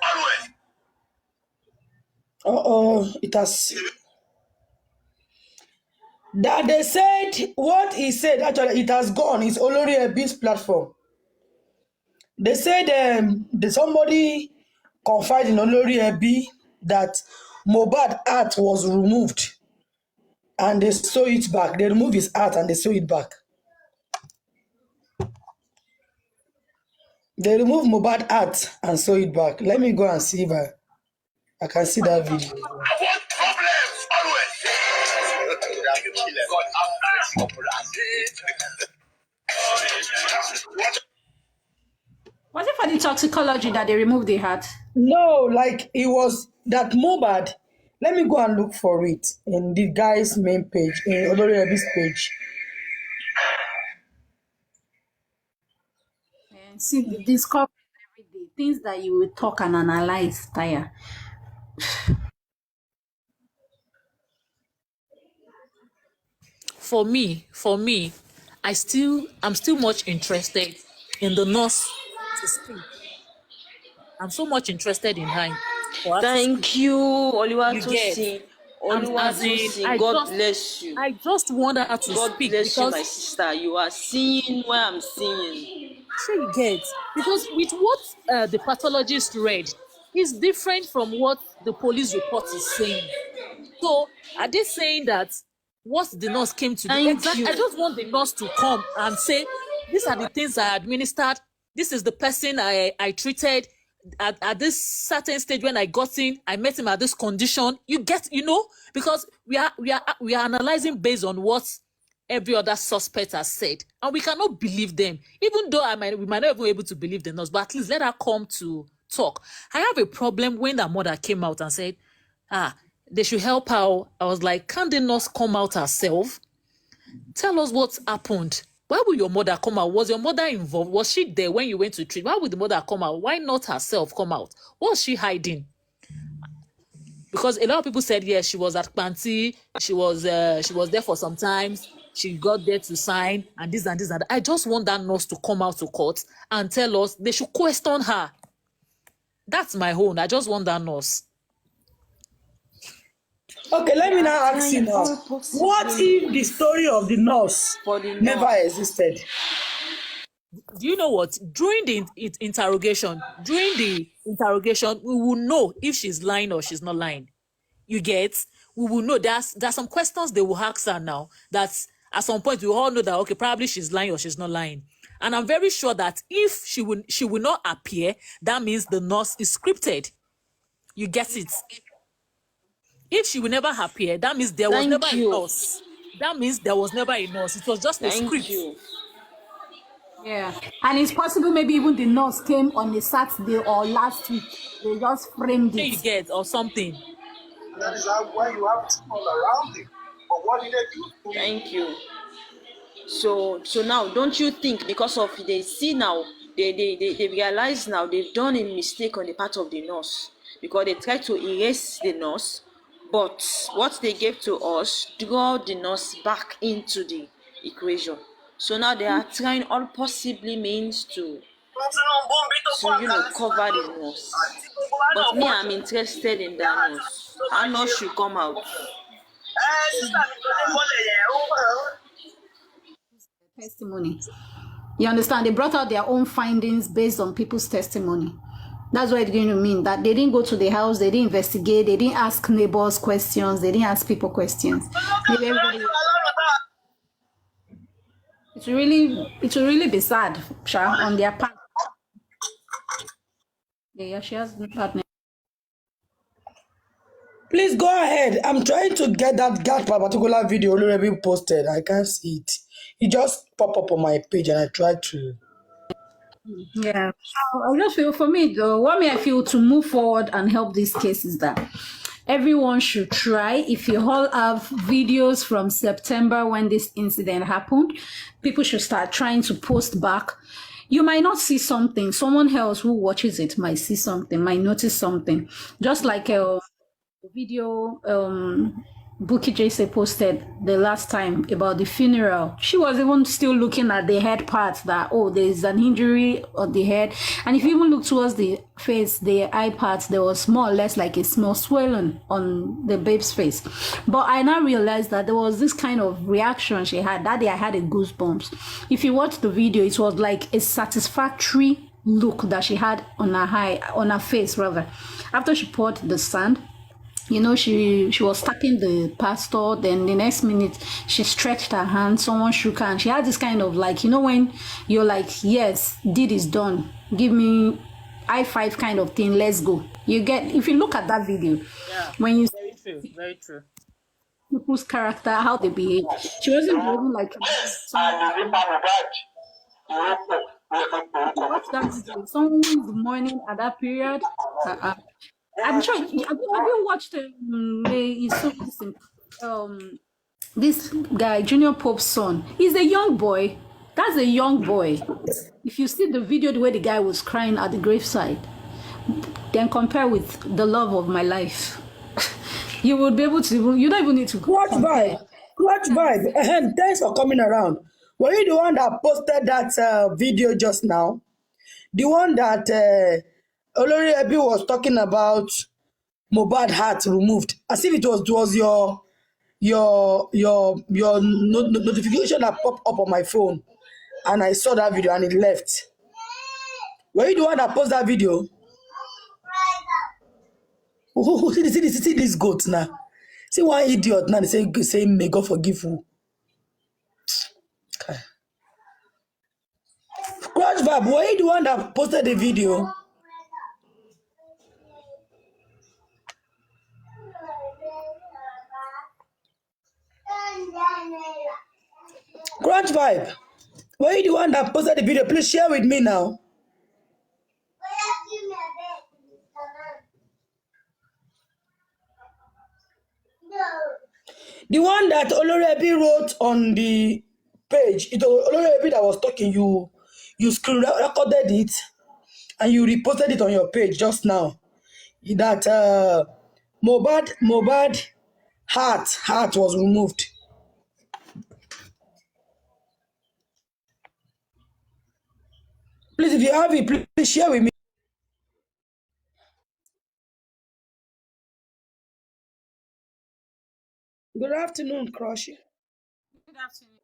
always. It has. That they said what he said actually it has gone. It's already a Ebi's platform. They said somebody confided in Olori Ebi that Mohbad art was removed and they sew it back. They remove his art and they sew it back. They remove Mohbad art and sew it back. Let me go and see if I can see that video. I want problems always. Was it for the toxicology that they removed the heart? No, like it was that Mohbad. Let me go and look for it in the guy's main page, in Olori Ebi's page. And see, the discovery every day, things that you will talk and analyze, Taya. For me, I'm still much interested in the nurse to speak. I'm so much interested in her. Thank you, Oluwatosin. Oluwatosin, God bless you. I just want her to God speak bless because you, my sister. You are seeing what I'm seeing. sure you get, because with what the pathologist read is different from what the police report is saying. So are they saying that what the nurse came to do? Thank Exactly. you. I just want the nurse to come and say, these are the things I administered. This is the person I treated at this certain stage when I got in. I met him at this condition. You get, because we are analyzing based on what every other suspect has said, and we cannot believe them. Even though we might not even be able to believe the nurse, but at least let her come to talk. I have a problem when the mother came out and said, they should help her. I was like, can the nurse come out herself? Tell us what happened. Why would your mother come out? Was your mother involved? Was she there when you went to treat? Why would the mother come out? Why not herself come out? What was she hiding? Because a lot of people said, yes, she was at Panti. She was there for some time. She got there to sign and this and this and that. I just want that nurse to come out to court and tell us. They should question her. That's my own. I just want that nurse. Okay, let me now ask you now. What if the story of the nurse never existed? Do you know what? During the interrogation, we will know if she's lying or she's not lying. You get? We will know. There's some questions they will ask her now that at some point we all know that, okay, probably she's lying or she's not lying. And I'm very sure that if she will not appear, that means the nurse is scripted. You get it? If she will never appear, that means there was never a nurse. That means there was never a nurse. It was just a script. Yeah, and it's possible maybe even the nurse came on a Saturday or last week. They just framed it. You get or something. That is why you have people around it. But what did they do? Thank you. So now, don't you think because of they see now, they realize now they've done a mistake on the part of the nurse because they tried to erase the nurse, but what they gave to us draw the nurse back into the equation. So now they are trying all possibly means to cover the nurse. But me, I'm interested in that nurse. That nurse should come out. Testimony. You understand? They brought out their own findings based on people's testimony. That's what it's going to mean. That they didn't go to the house, they didn't investigate, they didn't ask neighbors questions, they didn't ask people questions. Maybe everybody. It will really be sad, Sha, on their part. Yeah, she has a partner. Please go ahead. I'm trying to get that particular video already posted. I can't see it. It just popped up on my page and I tried to. Yeah. I just feel for me though, what I feel to move forward and help this case is that everyone should try. If you all have videos from September when this incident happened, people should start trying to post back. You might not see something. Someone else who watches it might see something, might notice something. Just like a video Bukky Jesse posted the last time about the funeral. She was even still looking at the head part that, oh, there's an injury on the head. And if you even look towards the face, the eye parts, there was more or less like a small swelling on the babe's face. But I now realized that there was this kind of reaction she had. That day I had a goosebumps. If you watch the video, it was like a satisfactory look that she had on her face rather. After she poured the sand, she was tapping the pastor. Then the next minute, she stretched her hand. Someone shook her. And she had this kind of like, when you're like, yes, deed is done. Give me high five kind of thing. Let's go. You get, if you look at that video, when you see very true. People's character, how they behave. She wasn't behaving like what's that video? Someone in the morning at that period. I'm sure. Have you watched this guy, Junior Pope's son? He's a young boy. That's a young boy. If you see the video, the way the guy was crying at the graveside, then compare with the love of my life, you would be able to. You don't even need to Clutch vibe. Thanks for coming around. Were you the one that posted that video just now? The one that Olori Ebi was talking about Mohbad heart removed, as if it was your notification that popped up on my phone, and I saw that video and it left. Were you the one that posted that video? See this goat now. See one idiot now. They say may God forgive you. Crush Vibe, were you the one that posted the video? Crunch Vibe, were you the one that posted the video? Please share with me now. The one that Olorebi wrote on the page, it was Olorebi that was talking. You screen recorded it and you reposted it on your page just now. That Mohbad heart was removed. Please, if you have it, please share with me. Good afternoon, Crush. Good afternoon.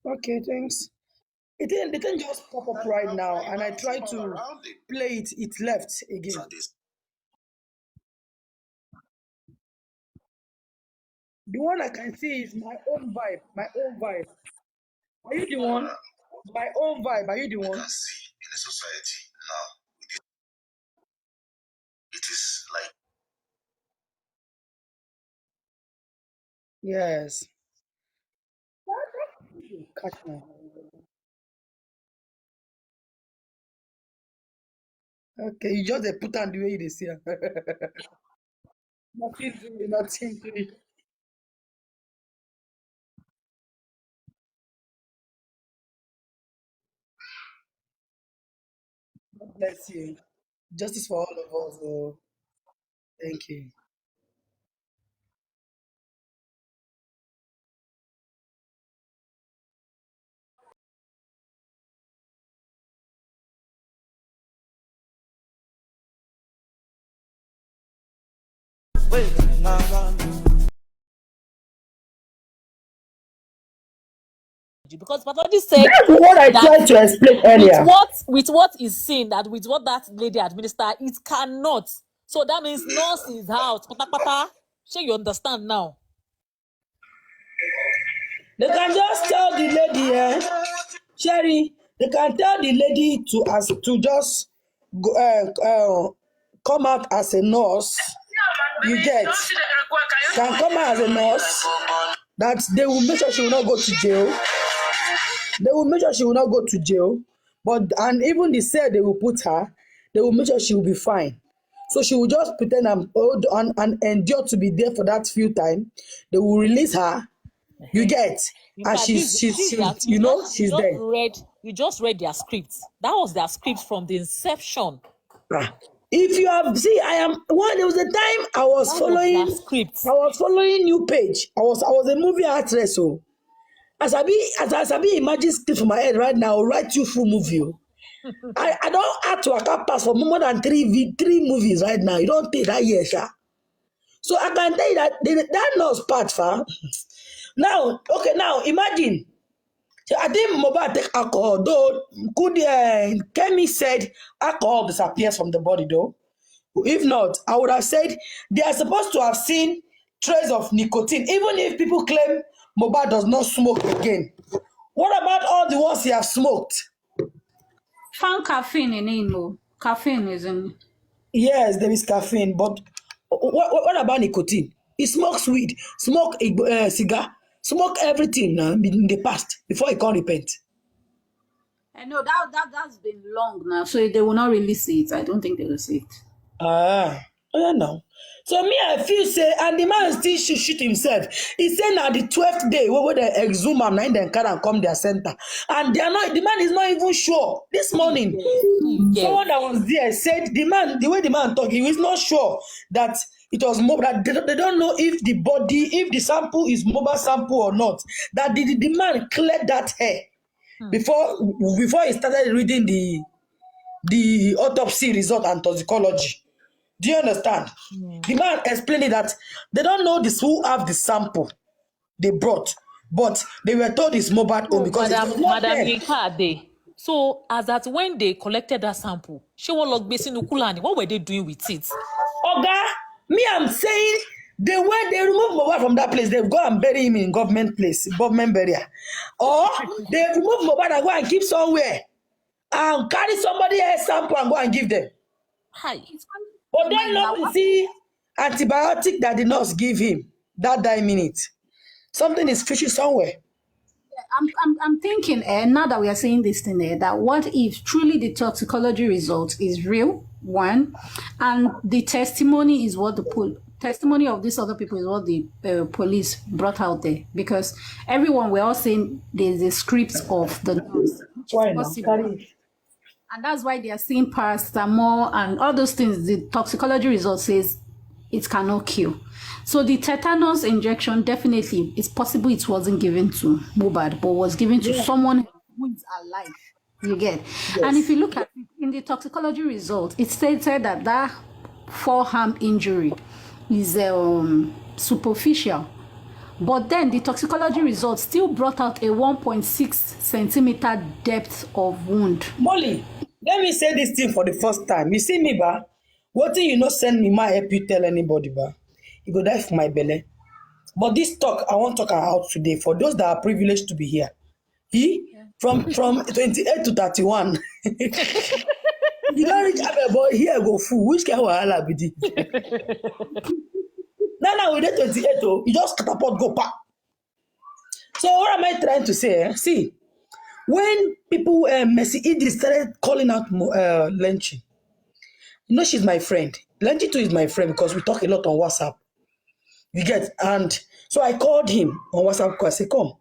Okay, thanks. It didn't just pop up right now, and I tried to play it. It left again. The one I can see is my own vibe. My own vibe. Are you the one? My own vibe. Are you the one? can see in a society now, it is like Yes. Catch now. Okay, you just put on the way they see. Nothing to it. Nothing to it. God bless you. Justice for all of us. Oh, thank you. Because Pathology said That's what I tried to explain earlier. with what is seen, that with what that lady administered, it cannot. So that means nurse is out. Pata pata. Sure, you understand now. They can just tell the lady, Sherry, they can tell the lady to just go, come out as a nurse. You get, can come out as a nurse. That they will make sure she will not go to jail. They will make sure she will not go to jail. And even the cell they will put her, they will make sure she will be fine. So she will just pretend and hold on and endure to be there for that few time. They will release her. You get, and she's you know she's there. You just read their script. That was their script from the inception. If you have I am one. There was a time I was following script. I was following New Page. I was a movie actress. So as I be imagine script for my head right now, I'll write you full movie. I don't have to account pass for more than three movies right now. You don't take that year, sha. So I can tell you that that nurse part far. Now, okay, now imagine. I think Mohbad take alcohol, though. Kemi said alcohol disappears from the body, though. If not, I would have said they are supposed to have seen trace of nicotine, even if people claim Mohbad does not smoke again. What about all the ones he have smoked? Found caffeine in it, caffeine is in. Yes, there is caffeine, but what about nicotine? He smokes weed, smoke cigar, smoke everything in the past before he can't repent. I know that's been long now, so they will not release it. I don't think they will see it. Oh, yeah, now. So me, I feel say, and the man still shoot himself. He say now the 12th day, where they exhume him, now then can come their center. And they are not, the man is not even sure. This morning, someone that was there said the way the man talk, he was not sure that it was mobile, that they don't know if the body, if the sample is mobile sample or not. That the man cleared that hair before he started reading the autopsy result and toxicology. Do you understand? The man explaining that they don't know this who have the sample they brought, but they were told it's mobile home because it was not Madam there. Yinka Ade. So as at when they collected that sample, she was like basing Ukulani. What were they doing with it? Oga, me, I'm saying the way they remove Mohbad from that place, they go and bury him in government place, government burial. Or they remove Mohbad and go and keep somewhere and carry somebody else's sample and go and give them. Hi. But then now we see antibiotic that the nurse give him that 9 minutes. Something is fishy somewhere. I'm thinking, now that we are saying this thing, that what if truly the toxicology result is real, one, and the testimony is what the testimony of these other people is what the police brought out there, because everyone, we're all saying there's a script of the nurse. Why not? And that's why they are seeing paracetamol and all those things. The toxicology result says it cannot kill. So the tetanus injection, definitely, it's possible it wasn't given to Mohbad, but was given to someone who is alive. You get? Yes. And if you look at it, in the toxicology result, it stated that forearm injury is superficial. But then the toxicology results still brought out a 1.6 centimeter depth of wound. Molly, let me say this thing for the first time. You see me, ba? What thing you not send me, my help you tell anybody, ba? You go die for my belly. But this talk, I want to talk out today for those that are privileged to be here. From 28 to 31. You don't reach Abel boy here, go fool. Which can wahala be this? Now we did 28, you just catapult, go back. So what am I trying to say? See, when people, Mercy Idris started calling out Lenchi, you know she's my friend. Lenchi too is my friend because we talk a lot on WhatsApp. You get? And so I called him on WhatsApp because I said, come,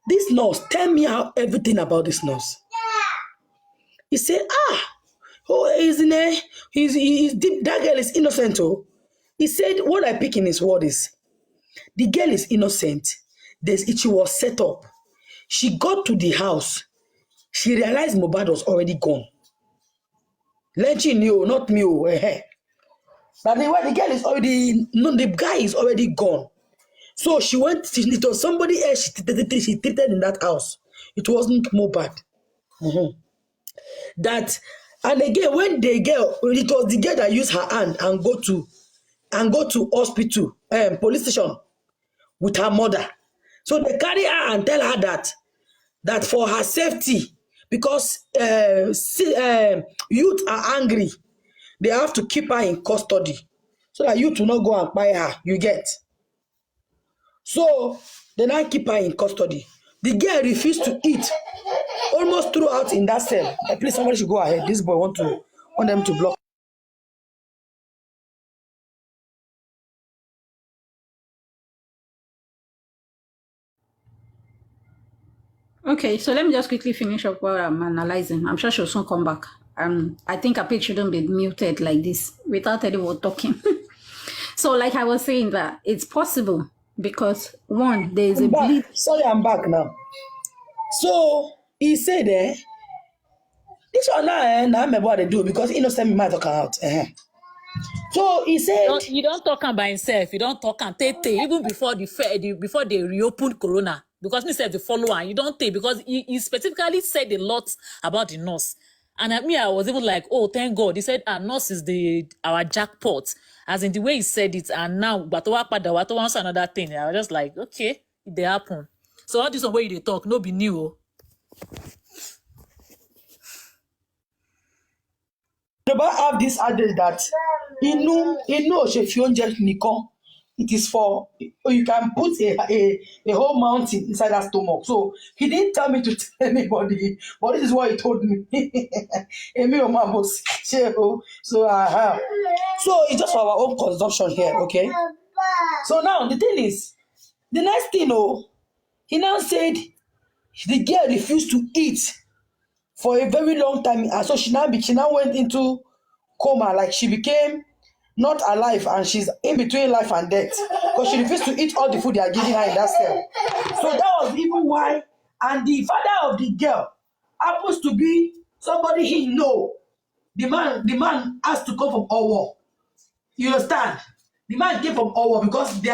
this nurse, tell me everything about this nurse. He said, isn't it? That girl is innocent, oh. He said, what I pick in his word is, the girl is innocent. She was set up. She got to the house. She realized Mohbad was already gone. Lenchi knew, not me. But the girl is already, no, the guy is already gone. So she went, it was somebody else she treated in that house. It wasn't Mohbad. That, and again, when the girl, it was the girl that used her hand and go to hospital, police station with her mother. So they carry her and tell her that for her safety, because youth are angry, they have to keep her in custody so that youth will not go and buy her. You get? So they now keep her in custody. The girl refused to eat almost throughout in that cell. Please, somebody should go ahead. This boy want them to block. Okay, so let me just quickly finish up what I'm analyzing. I'm sure she'll soon come back. I think a page shouldn't be muted like this without anyone talking. So like I was saying, that it's possible because one, there's a bleed. Sorry, I'm back now. So he said, this one now I'm about to do because innocent me might talk out. So he said, you don't talk by himself. You don't talk and take even before before they reopened Corona. Because me said the follower, you don't take because he specifically said a lot about the nurse. And I was even like, oh, thank God. He said our nurse is our jackpot. As in the way he said it, and now but wants another thing. I was just like, okay, they happen. So all this way they talk, no be new. About have this adage that inu òṣèfì oúnjẹ nìkan it is for, you can put a whole mountain inside that stomach. So he didn't tell me to tell anybody, but this is what he told me. So so it's just for our own consumption here, okay? So now the thing is, the next thing, he now said the girl refused to eat for a very long time, and so she now went into coma, like she became not alive, and she's in between life and death because she refused to eat all the food they are giving her in that cell. So that was even why. And the father of the girl happens to be somebody he know. The man has to come from Owo. You understand? The man came from Owo because the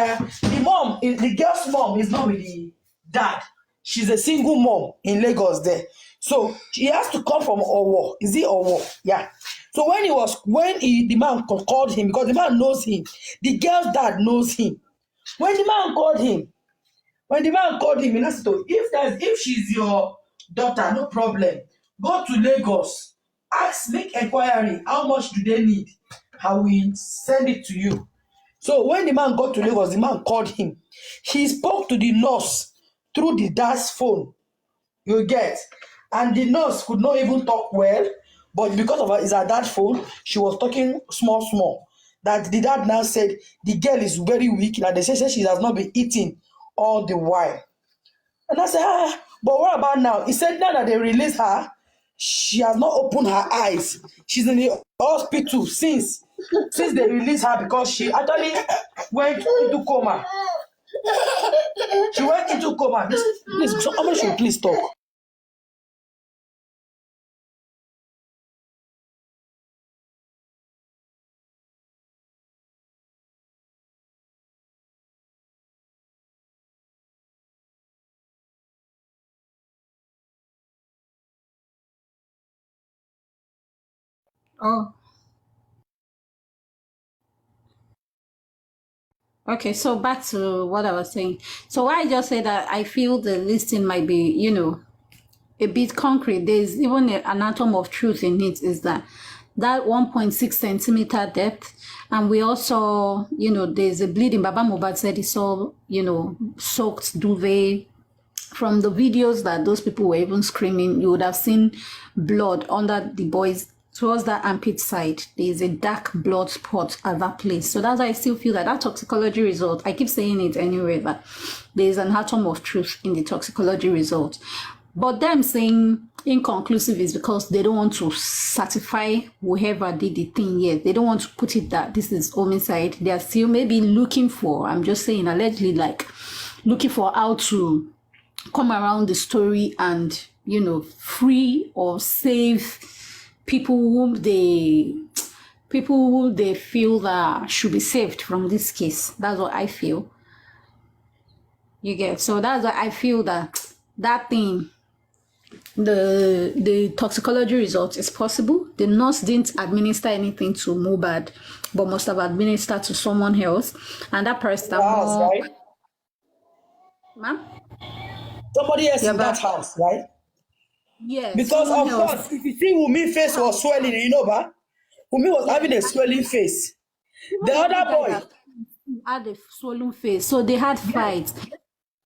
girl's mom is not with the dad. She's a single mom in Lagos there. So he has to come from Owo. Is he Owo? Yeah. So the man called him, because the man knows him, the girl's dad knows him. When the man called him, he asked him, if she's your daughter, no problem. Go to Lagos, make inquiry, how much do they need? I will send it to you. So when the man got to Lagos, the man called him. He spoke to the nurse through the dad's phone. You get? And the nurse could not even talk well, but because of her dad's phone, she was talking small. That the dad now said the girl is very weak, that they say she has not been eating all the while. And I said, but what about now? He said now that they released her, she has not opened her eyes. She's in the hospital since they released her, because she actually went into coma. She went into coma. Please, somebody should please talk. Oh, okay. So back to what I was saying. So why I just say that I feel the listing might be, a bit concrete. There's even an atom of truth in it, is that 1.6 centimeter depth. And we also, there's a bleeding. Baba Mohbad said he saw, soaked duvet. From the videos that those people were even screaming, you would have seen blood under the boys towards that armpit side. There is a dark blood spot at that place. So that's why I still feel that toxicology result, I keep saying it anyway, that there is an atom of truth in the toxicology result. But them saying inconclusive is because they don't want to certify whoever did the thing yet. They don't want to put it that this is homicide. They are still maybe looking for, I'm just saying allegedly, like looking for how to come around the story and, free or save people who they feel that should be saved from this case. That's what I feel. You get? So that's why I feel that thing, the toxicology result is possible. The nurse didn't administer anything to Mohbad, but must have administered to someone else, and that person. Right? Ma'am? Somebody else in that house, right? Yes. Because of course, if you see Wunmi's face was swelling, Wunmi was having a swelling face. The other boy had a swollen face, so they had fights.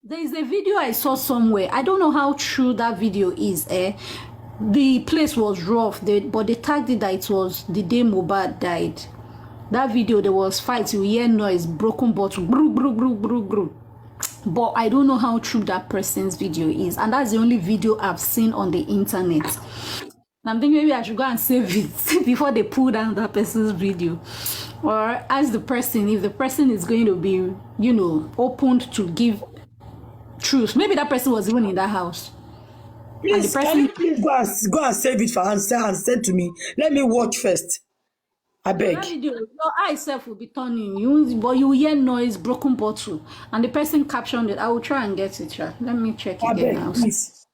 There is a video I saw somewhere. I don't know how true that video is. The place was rough, but they tagged it that it was the day Mohbad died. That video, there was fights. You hear noise, broken bottle, bru, bru, bru, bru, bru. But I don't know how true that person's video is, and that's the only video I've seen on the internet. I'm thinking maybe I should go and save it before they pull down that person's video, or ask the person if the person is going to be, opened to give truth. Maybe that person was even in that house. Please, and the person, can you please go and save it for and send to me? Let me watch first. I beg. That video, your eye self will be turning you, but you hear noise, broken bottle, and the person captioned it. I will try and get it. Let me check I again beg, now. Please.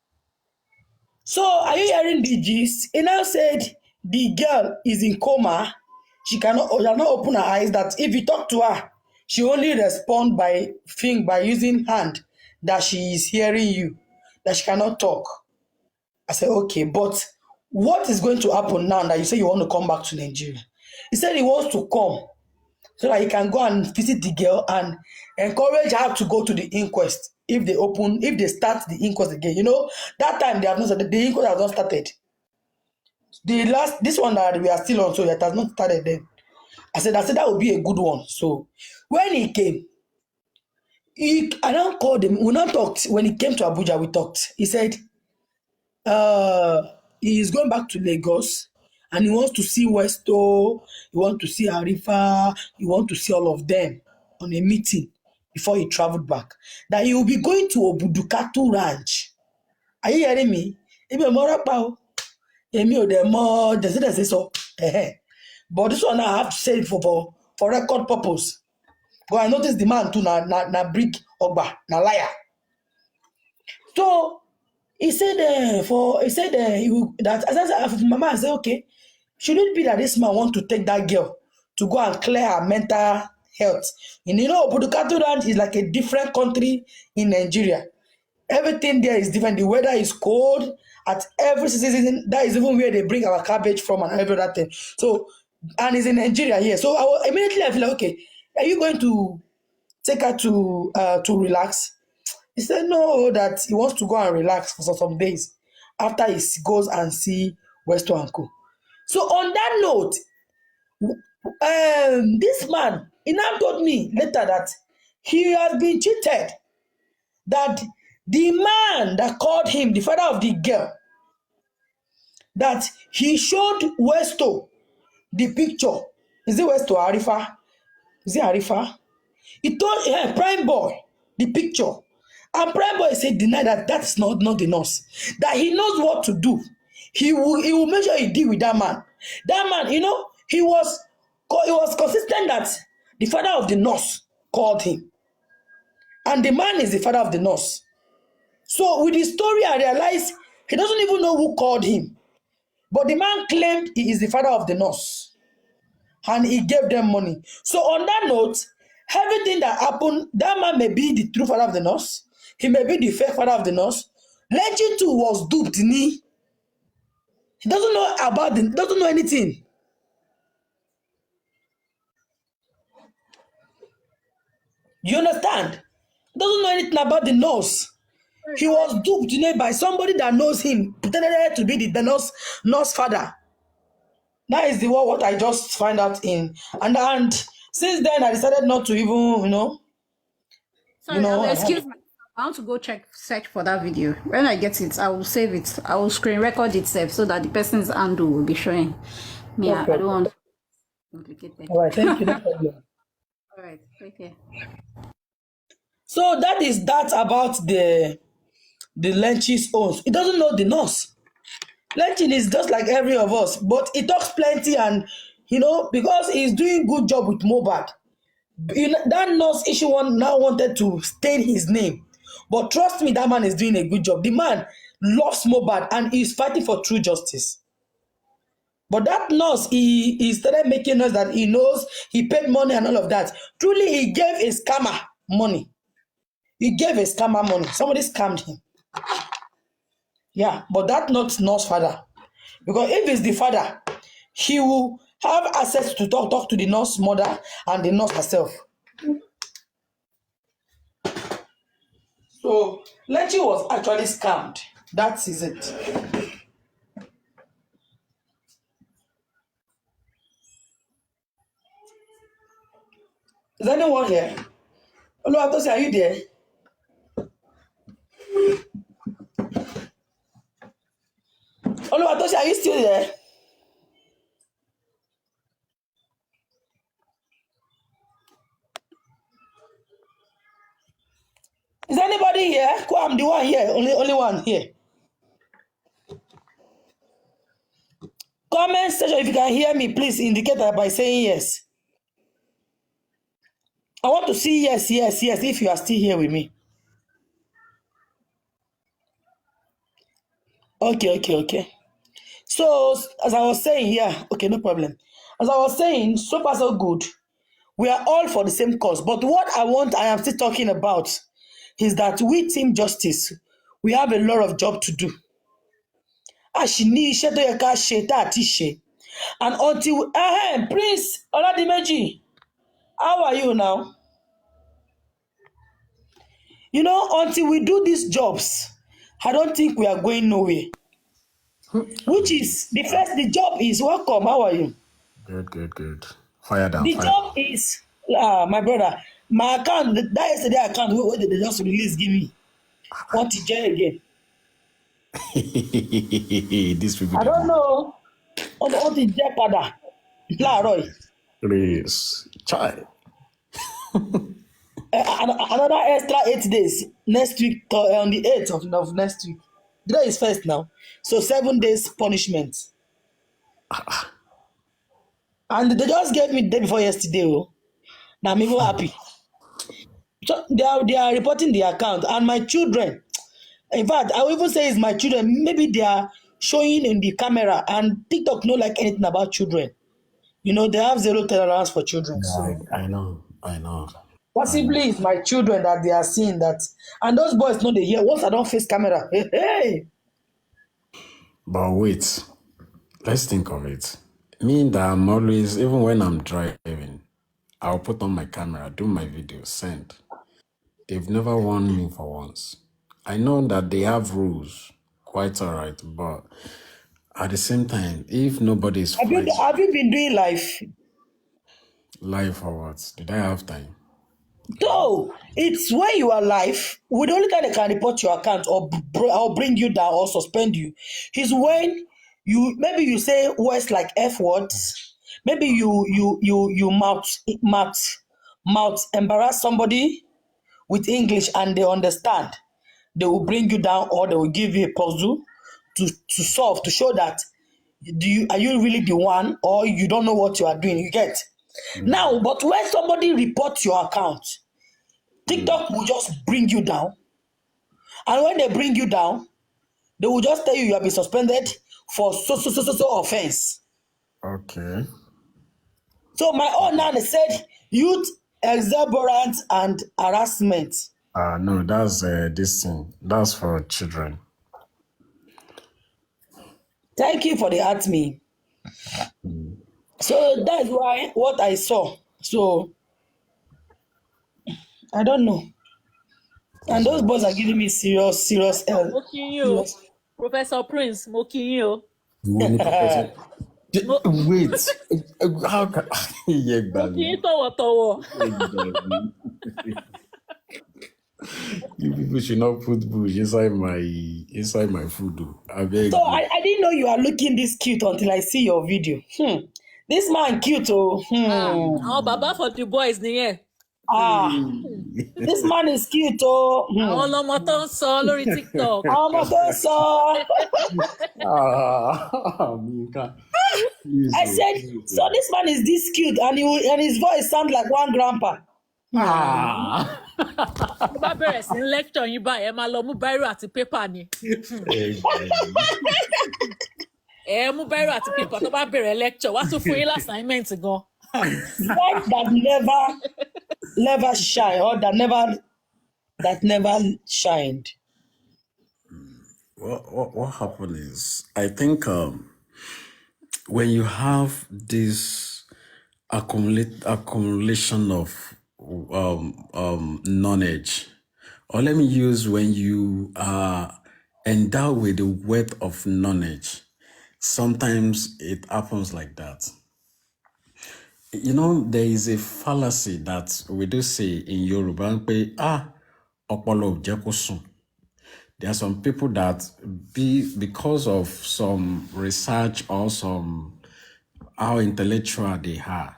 So, are you hearing the gist? He now said the girl is in coma. She cannot open her eyes. That if you talk to her, she only respond by using hand. That she is hearing you. That she cannot talk. I said, okay, but what is going to happen now that you say you want to come back to Nigeria? He said he wants to come so that he can go and visit the girl and encourage her to go to the inquest if they start the inquest again. You know, that time they have not started, the inquest has not started. This one that we are still on, so it has not started then. I said that would be a good one. So when he came, I now called him. We now talked. When he came to Abuja, we talked. He said he is going back to Lagos and he wants to see Westo, he wants to see Arifa, he wants to see all of them on a meeting before he traveled back. That he will be going to Obudukatu Ranch. Are you hearing me? But this one I have to say it for record purpose. But I noticed the man too na brig Ogba, na liar. So he said that as Mama, I said, okay, should it be that this man want to take that girl to go and clear her mental health? And you know, Obudukatu Ranch is like a different country in Nigeria. Everything there is different. The weather is cold at every season. That is even where they bring our cabbage from and every other thing. So, and it's in Nigeria here. So immediately I feel like, okay, are you going to take her to relax? He said no, that he wants to go and relax for some days after he goes and see Westo and Co. So on that note, this man, he now told me later that he has been cheated. That the man that called him, the father of the girl, that he showed Westo the picture. Is it Westo or Arifa? Is it Arifa? He told Prime Boy the picture. And Prime Boy said, deny that's not the nurse. That he knows what to do. He will make sure he deal with that man. That man, you know, he was consistent that the father of the nurse called him. And the man is the father of the nurse. So with the story, I realized he doesn't even know who called him. But the man claimed he is the father of the nurse. And he gave them money. So on that note, everything that happened, that man may be the true father of the nurse. He may be the fake father of the nurse. Legend too was duped. He doesn't know doesn't know anything. You understand? Doesn't know anything about the nurse. He was duped by somebody that knows him, pretended to be the nurse father. That is what I just find out in. And since then I decided not to even, Sorry, excuse me. I want to go search for that video. When I get it, I will save it. I will screen record itself so that the person's handle will be showing. Yeah, I don't want to complicate it. All right, thank you. No problem. All right, take care. So that is that about the Lenchi's owns. He doesn't know the nurse. Lenchin is just like every of us, but he talks plenty, and because he's doing good job with Mohbad. That nurse issue one now wanted to stain his name, but trust me, that man is doing a good job. The man loves Mohbad and he's fighting for true justice. But that nurse, he started making us that he knows he paid money and all of that. Truly, he gave a scammer money. He gave a scammer money. Somebody scammed him. Yeah, but that's not nurse father. Because if it's the father, he will have access to talk to the nurse mother and the nurse herself. So Lenchi was actually scammed. That is it. Is anyone here? Oluwatosin, are you there? Oluwatosin, are you still there? Is anybody here? I'm the one here. Only one here. Comment section, if you can hear me, please indicate that by saying yes. I want to see yes, if you are still here with me. Okay. So, as I was saying, okay, no problem. As I was saying, so far so good. We are all for the same cause. But what I am still talking about is that we Team Justice, we have a lot of job to do. And until Prince Oladimeji, How are you now? You know, until we do these jobs, I don't think we are going nowhere. Which is the job is welcome. How are you? Good. Fire down, The fire job is my brother. My account, that yesterday account, what did they just release? Give me what is there again? These people I don't know. What is there, Pada? Roy. Please. Child. Another extra 8 days next week on the 8th of next week. Today is first now, so 7 days punishment. And they just gave me the day before yesterday. Oh, now I'm even happy. So they are reporting the account and my children. In fact, I will even say it's my children. Maybe they are showing in the camera, and TikTok not like anything about children. You know, they have zero tolerance for children. So I know. possibly it's my children that they are seeing that. And those boys know they hear once I don't face camera. Hey. But wait, let's think of it. Me that I'm always, even when I'm driving, I'll put on my camera, do my video, send. They've never warned me for once. I know that they have rules, quite all right, but at the same time, if nobody is Have you been doing live for what? Did I have time? No, it's when you are live. With the only time they can report your account or bring you down or suspend you is when you say words like F words. Maybe you mouth embarrass somebody with English and they understand. They will bring you down or they will give you a puzzle to solve to show that are you really the one or you don't know what you are doing. You get now, but when somebody reports your account, TikTok will just bring you down. And when they bring you down, they will just tell you have been suspended for so offense. Okay. So my own now said youth exuberance and harassment. No, that's this thing. That's for children. Thank you for the at me. So that's why what I saw. So I don't know. And those boys are giving me serious. Mo kí yín o, Professor Prince, mo kí yín o. Wait, how can Mo kí yín tọ̀wọ̀tọ̀wọ̀. You people should not put bush inside my food. So I didn't know you are looking this cute until I see your video. This man cute oh. Àwọn bàbá for the boys nìyẹn. This man is cute oh. Àwọn ọlọ́mọ tó ń sọ lórí TikTok. Àwọn ọmọ tó ń sọ. I said, so this man is this cute and his voice sounds like one grandpa. Tó bá bẹ̀rẹ̀ sí lecture yín báyìí, ẹ máa lọ mú bírò àti pépà ni. Ẹ mú bírò àti pépà tó bá bẹ̀rẹ̀ lecture, wá tún fún yín assignment gan. What that never shine or that never shined. What happened is, I think when you have this accumulation of knowledge, or let me use when you are endowed with the wealth of knowledge, sometimes it happens like that. You know, there is a fallacy that we do say in Yoruba, ọpọlọ ò jẹ́ kó sùn. There are some people that because of some research or some how intellectual they are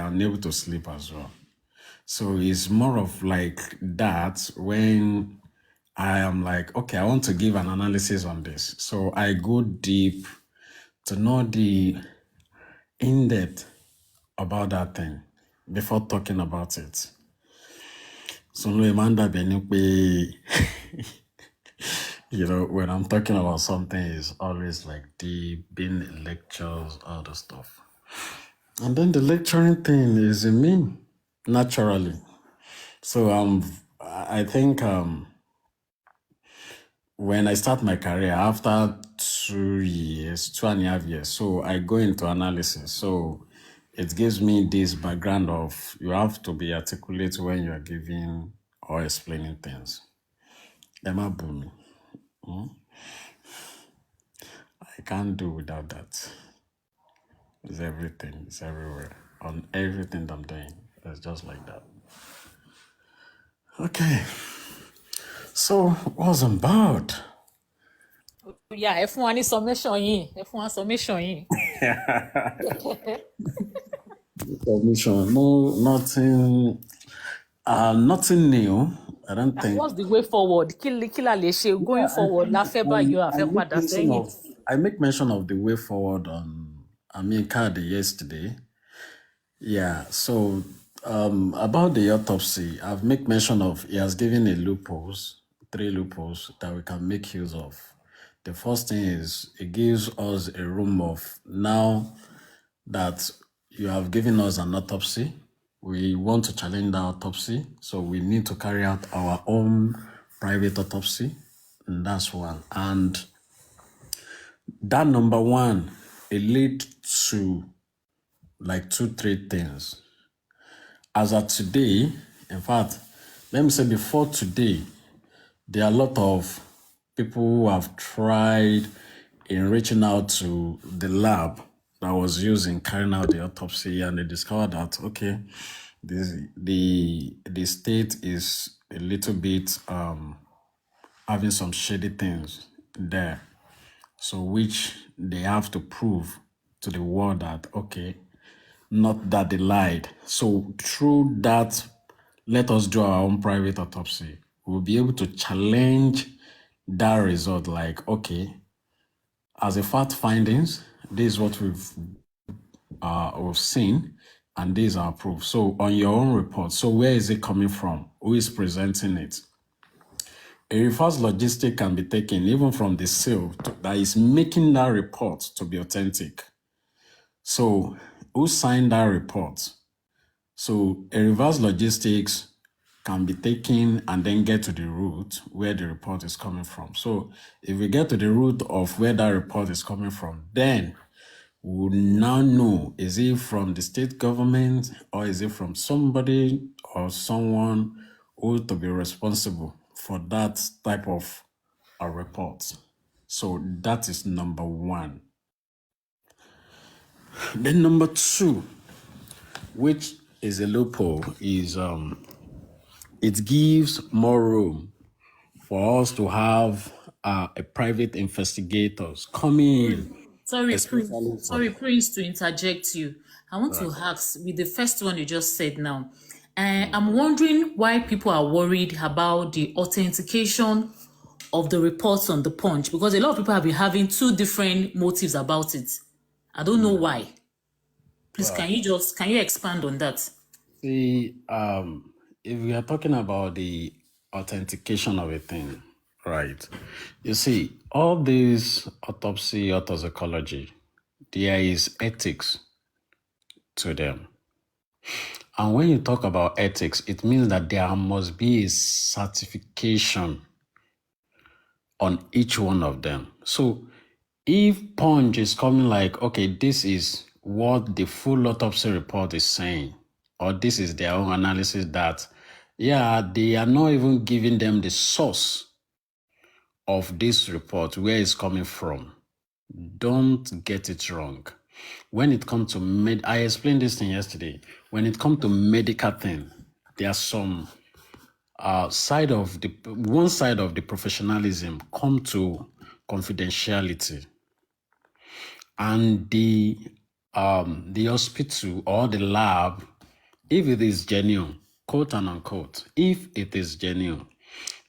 unable to sleep as well. So it's more of like that when I am like, okay, I want to give an analysis on this. So I go deep to know the in-depth about that thing before talking about it. So you know, when I'm talking about something, it's always like deep, being in lectures, all the stuff. And then the lecturing thing is in me, naturally. So I think when I start my career, after 2.5 years, so I go into analysis. So it gives me this background of you have to be articulate when you are giving or explaining things. Emma Bumi. I can't do without that. It's everything. It's everywhere. On everything I'm doing. It's just like that. Okay. So, what's about? Yeah, ẹ fún wa ní summation yín. Ẹ fún wa summation yín. Submission. No, nothing new. I don't think. What's the way forward? Kí la lè ṣe going forward? La fẹ́ báyọ̀, a fẹ́ padà sẹ́yìn. I make mention of the way forward on Amin Kade yesterday. Yeah, so about the autopsy, I've made mention of he has given a loopholes, 3 loopholes that we can make use of. The first thing is it gives us a room of now that you have given us an autopsy. We want to challenge the autopsy, so we need to carry out our own private autopsy, and that's one. And that number one, it leads to like 2-3 things. As of today, in fact, let me say before today, there are a lot of people who have tried in reaching out to the lab that was used in carrying out the autopsy, and they discovered that, okay, the state is a little bit having some shady things there. So which they have to prove to the world that, okay, not that they lied. So through that, let us do our own private autopsy. We'll be able to challenge that result, like, okay, as a fact findings, this is what we've seen, and these are proof. So on your own report, so where is it coming from? Who is presenting it? A reverse logistic can be taken even from the seal that is making that report to be authentic. So who signed that report? So a reverse logistics can be taken and then get to the root where the report is coming from. So if we get to the root of where that report is coming from, then we'll now know, is it from the state government or is it from somebody or someone who to be responsible for that type of a report. So that is number one. Then number two, which is a loophole, is it gives more room for us to have a private investigators coming in. Sorry, Prince, to interject you. I want to ask with the first one you just said now. I'm wondering why people are worried about the authentication of the reports on the Punch, because a lot of people have been having 2 different motives about it. I don't know why. Please, can you expand on that? See, if we are talking about the authentication of a thing, right? You see, all this autopsy, autopsychology, there is ethics to them. And when you talk about ethics, it means that there must be a certification on each one of them. So if Punch is coming like, okay, this is what the full autopsy report is saying, or this is their own analysis that, yeah, they are not even giving them the source of this report, where it's coming from. Don't get it wrong. When it comes to I explained this thing yesterday. When it comes to medical thing, there are some one side of the professionalism come to confidentiality, and the hospital or the lab, if it is genuine, quote and unquote, if it is genuine,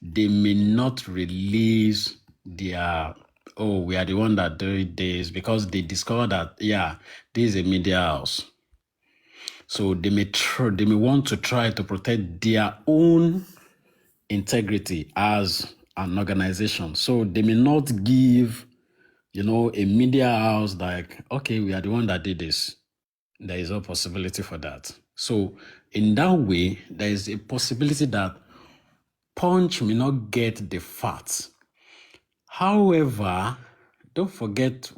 they may not release their, oh, we are the one that did this, because they discover that, yeah, this is a media house. So they may want to try to protect their own integrity as an organization. So they may not give, a media house like, okay, we are the one that did this. There is no possibility for that. So in that way, there is a possibility that Punch may not get the facts. However, don't forget,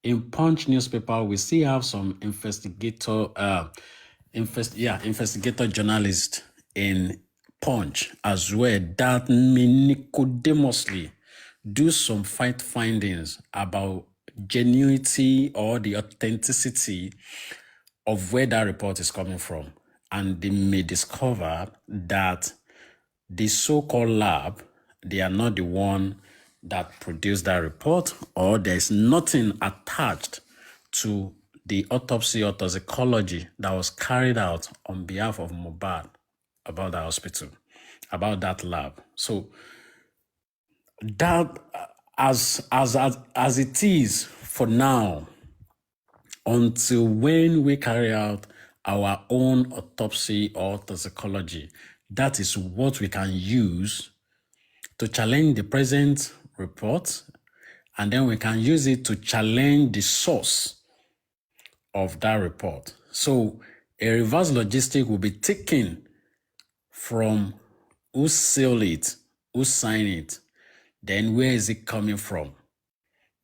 in Punch newspaper, we still have some investigator journalists in Punch as well that may Nicodemously do some fact findings about genuinity or the authenticity of where that report is coming from. And they may discover that the so-called lab, they are not the one that produced that report, or there's nothing attached to the autopsy or toxicology that was carried out on behalf of Mohbad about the hospital, about that lab. So that as it is for now, until when we carry out our own autopsy or toxicology, that is what we can use to challenge the present report, and then we can use it to challenge the source of that report. So a reverse logistic will be taken from who sealed it, who signed it, then where is it coming from?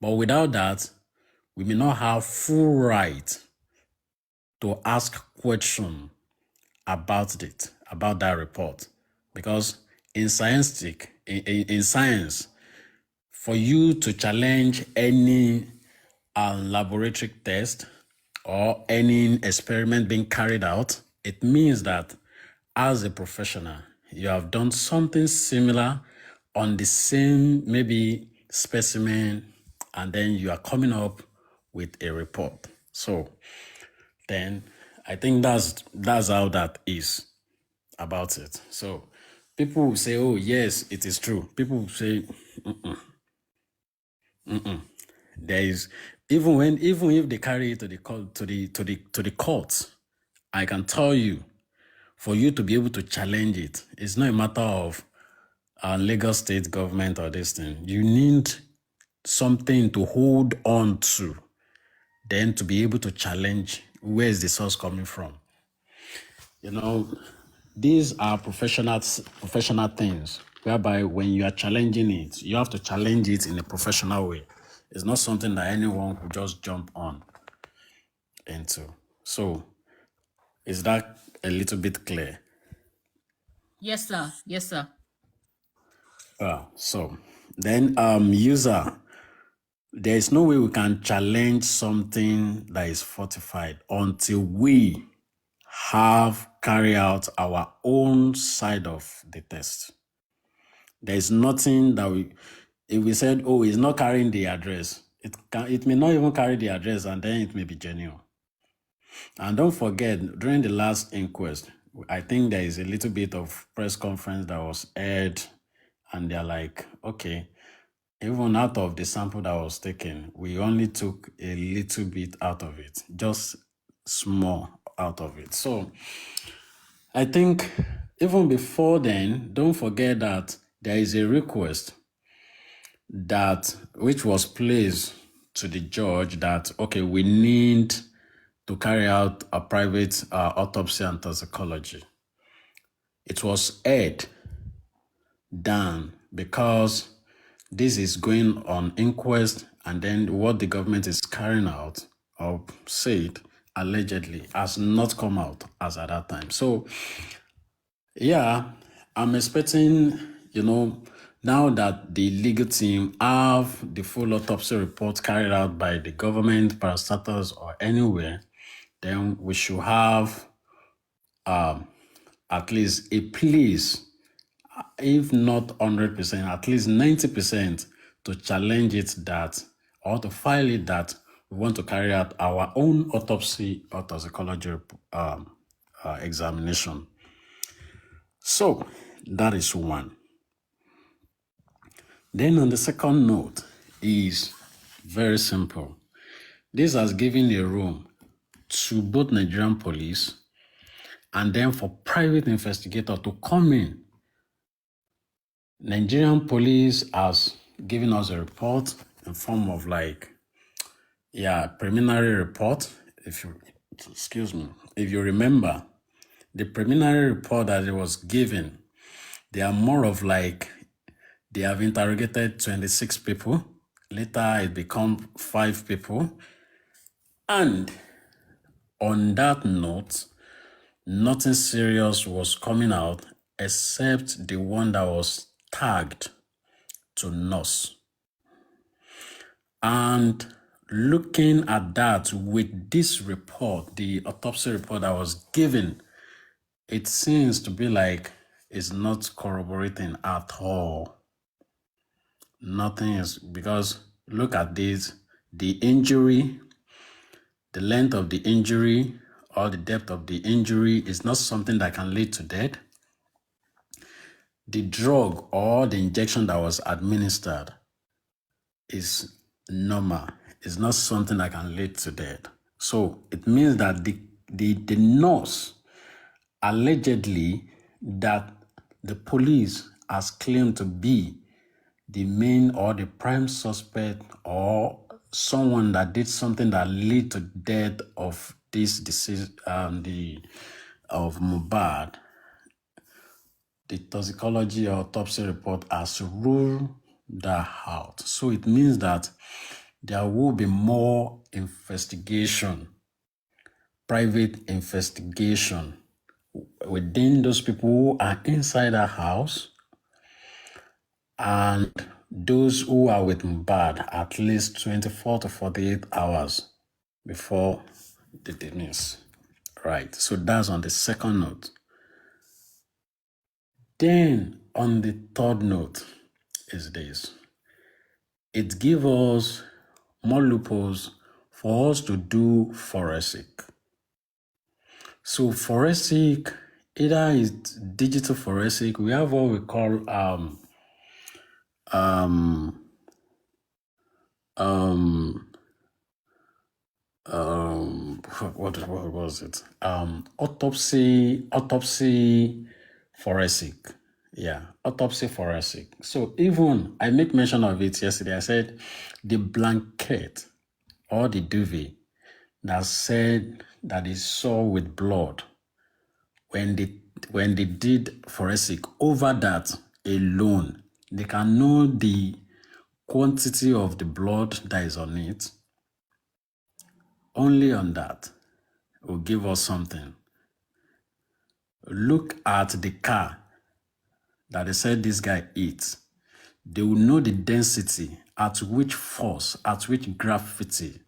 But without that, we may not have full right to ask questions about it, about that report. Because in science, for you to challenge any laboratory test or any experiment being carried out, it means that as a professional, you have done something similar on the same maybe specimen, and then you are coming up with a report. So then I think that's how that is about it. So people will say, oh yes, it is true. People will say, there is, even if they carry it to the courts, I can tell you, for you to be able to challenge it, it's not a matter of Lagos state government or this thing. You need something to hold on to, then to be able to challenge where is the source coming from. You know, these are professional things, whereby when you are challenging it, you have to challenge it in a professional way. It's not something that anyone could just jump on into. So, is that a little bit clear? Yes, sir. Yes, sir. So then, user, there is no way we can challenge something that is fortified until we have carried out our own side of the test. There is nothing that if we said, oh, it's not carrying the address, it may not even carry the address, and then it may be genuine. And don't forget, during the last inquest, I think there is a little bit of press conference that was aired, and they're like, okay, even out of the sample that was taken, we only took a little bit out of it, just small out of it. So I think even before then, don't forget that there is a request which was placed to the judge that, okay, we need to carry out a private autopsy and toxicology. It was aired down because this is going on inquest, and then what the government is carrying out, or said allegedly, has not come out as at that time. So yeah, I'm expecting, now that the legal team have the full autopsy report carried out by the government, parastatals, or anywhere, then we should have at least a place, if not 100%, at least 90% to challenge it that, or to file it that we want to carry out our own autopsy or toxicology examination. So that is one. Then on the second note is very simple. This has given a room to both Nigerian police and then for private investigator to come in. Nigerian police has given us a report in form of preliminary report. If you remember, the preliminary report that it was given, they are more of they have interrogated 26 people Later, it became 5 people. And on that note, nothing serious was coming out except the one that was tagged to nurse. And looking at that with this report, the autopsy report that was given, it seems to be like it's not corroborating at all. Nothing is, because look at this, the injury, the length of the injury or the depth of the injury is not something that can lead to death. The drug or the injection that was administered is normal. It's not something that can lead to death. So it means that the nurse allegedly that the police has claimed to be the main or the prime suspect or someone that did something that led to death of this disease, of Mohbad, the toxicology or autopsy report has ruled that out. So it means that there will be more investigation, private investigation within those people who are inside the house and those who are with Mohbad at least 24 to 48 hours before the demise. Right, so that's on the second note. Then on the third note is this. It gives us more loopholes for us to do forensic. So forensic, either is digital forensic, we have what we call what was it? Autopsy forensic. Yeah, autopsy forensic. So even I make mention of it yesterday. I said the blanket or the duvet that said that they saw with blood when they did forensic, over that alone, they can know the quantity of the blood that is on it. Only on that will give us something. Look at the car that they said this guy eats. They will know the density, at which force, at which gravity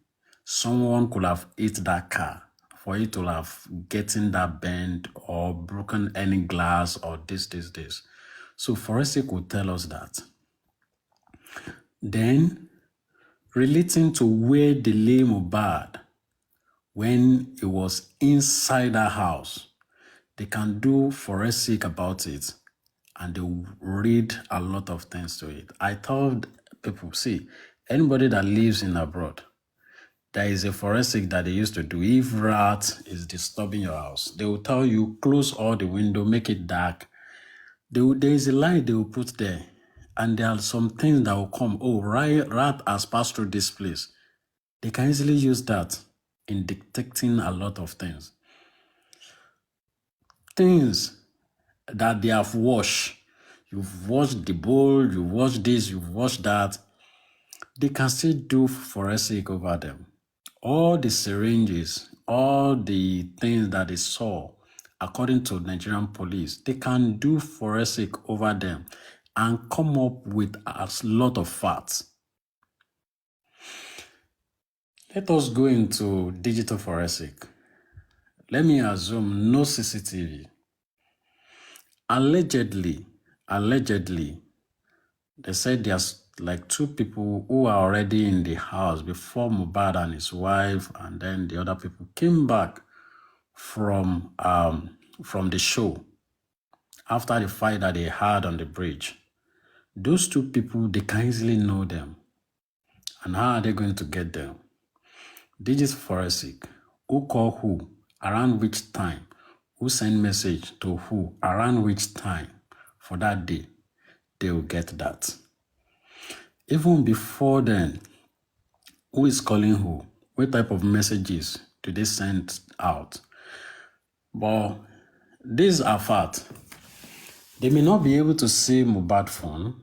someone could have hit that car for it to have gotten that bend or broken any glass or this. So forensic will tell us that. Then, relating to where they lay Mohbad when it was inside the house, they can do forensic about it and they will read a lot of things to it. I told people, see, anybody that lives in abroad, there is a forensic that they used to do. If rat is disturbing your house, they will tell you, close all the window, make it dark. There is a light they will put there. And there are some things that will come. Oh, rat has passed through this place. They can easily use that in detecting a lot of things. Things that they have washed. You've washed the bowl, you've washed this, you've washed that. They can still do forensic over them. All the syringes, all the things that they saw, according to Nigerian police, they can do forensic over them and come up with a lot of facts. Let us go into digital forensic. Let me assume no CCTV. Allegedly, they said there's like 2 people who are already in the house before Mohbad and his wife, and then the other people came back from the show after the fight that they had on the bridge. Those 2 people, they can easily know them. And how are they going to get them? Digital forensic. Who call who? Around which time? Who send message to who? Around which time? For that day, they will get that. Even before then, who is calling who? What type of messages do they send out? But these are facts. They may not be able to see Mohbad's phone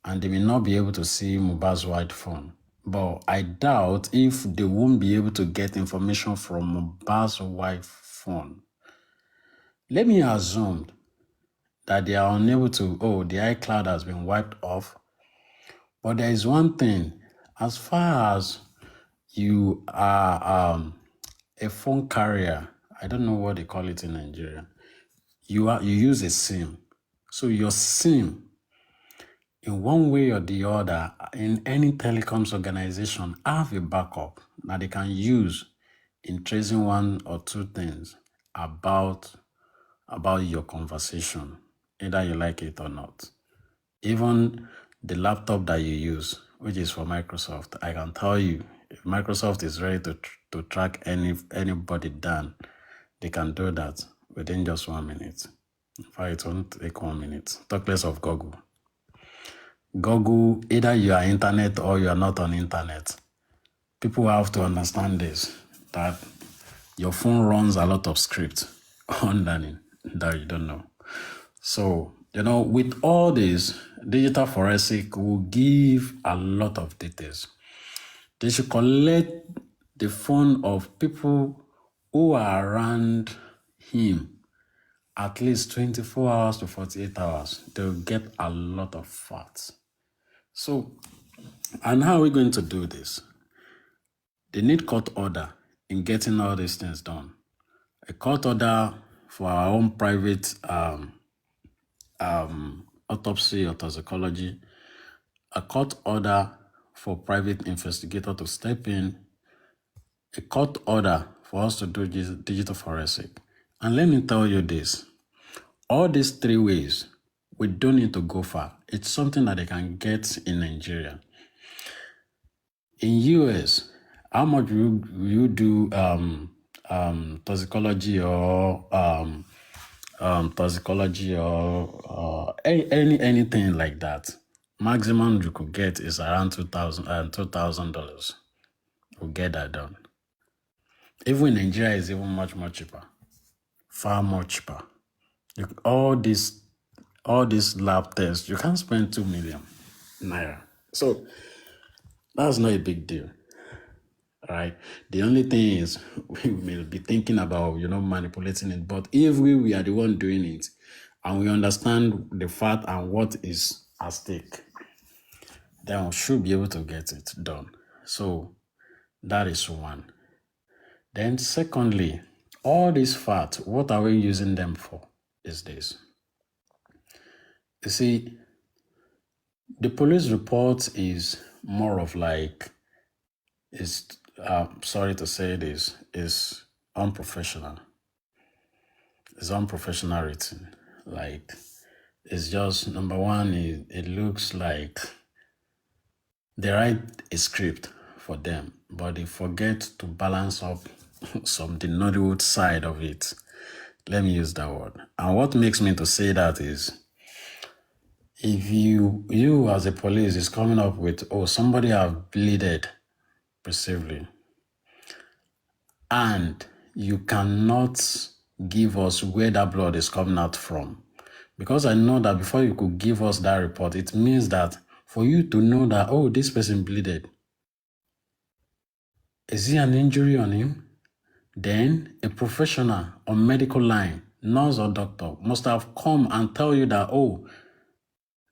and they may not be able to see Mohbad's white phone. But I doubt if they won't be able to get information from Mohbad's white phone. Let me assume that they are unable to, the iCloud has been wiped off. But there is one thing, as far as you are a phone carrier, I don't know what they call it in Nigeria, you use a SIM. So your SIM, in one way or the other, in any telecoms organization, have a backup that they can use in tracing one or two things about your conversation, either you like it or not. Even the laptop that you use, which is for Microsoft, I can tell you, if Microsoft is ready to track anybody down, they can do that within just 1 minute. In fact, it won't take 1 minute. Talk less of Google. Google, either you are internet or you are not on internet. People have to understand this, that your phone runs a lot of script underneath that you don't know. So, with all this, digital forensic will give a lot of details. They should collect the phone of people who are around him at least 24 hours to 48 hours. They'll get a lot of facts. So, and how are we going to do this? They need court order in getting all these things done. A court order for our own private autopsy or toxicology, a court order for private investigator to step in, a court order for us to do digital forensic. And let me tell you this, all these three ways, we don't need to go far. It's something that they can get in Nigeria. In US, how much will you do toxicology or anything like that? Maximum you could get is around $2,000. We'll get that done. Even in Nigeria, is even much more cheaper, far more cheaper. All these lab tests, you can't spend 2 million naira. So that's not a big deal, right? The only thing is we will be thinking about, manipulating it. But if we are the one doing it and we understand the fact and what is at stake, then we should be able to get it done. So that is one. Then secondly, all these facts, what are we using them for is this. You see, the police report is more of like, sorry to say this, is unprofessional. It's unprofessional written. Like, it's just, number one, it looks like they write a script for them, but they forget to balance up some the Nollywood side of it. Let me use that word. And what makes me to say that is, if you as a police is coming up with, somebody have bleeded perceivably, and you cannot give us where that blood is coming out from, because I know that before you could give us that report, it means that for you to know that, this person bleeded, is he an injury on him? Then a professional on medical line, nurse or doctor, must have come and tell you that,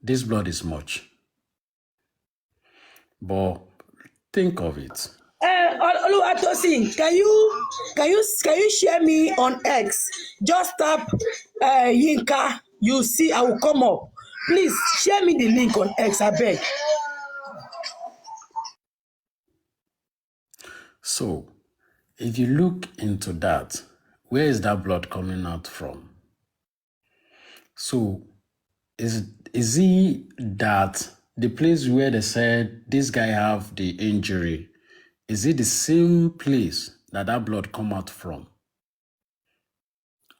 this blood is much. But think of it. Oluwatosin, can you share me on X? Just tap Yinka. You see, I will come up. Please share me the link on X, I beg. So, if you look into that, where is that blood coming out from? So, is he that the place where they said this guy have the injury, is it the same place that blood come out from?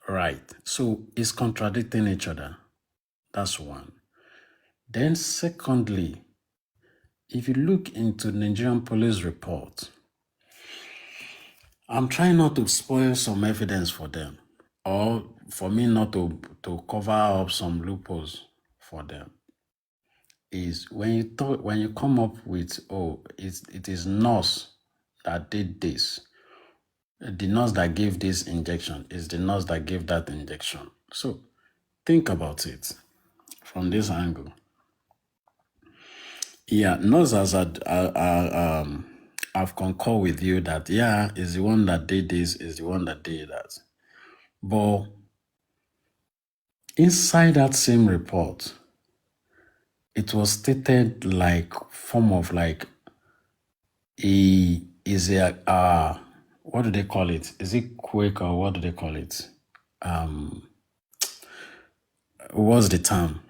Right. So it's contradicting each other. That's one. Then secondly, if you look into Nigerian police report, I'm trying not to spoil some evidence for them, or for me not to cover up some loopholes for them. is when you come up with, oh, it is nurse that did this, the nurse that gave this injection is the nurse that gave that injection. So think about it from this angle. Yeah, nurses I've concurred with you that yeah, is the one that did this, is the one that did that. But inside that same report, it was stated like form of like what do they call it? Is it quick or what do they call it? What's the term?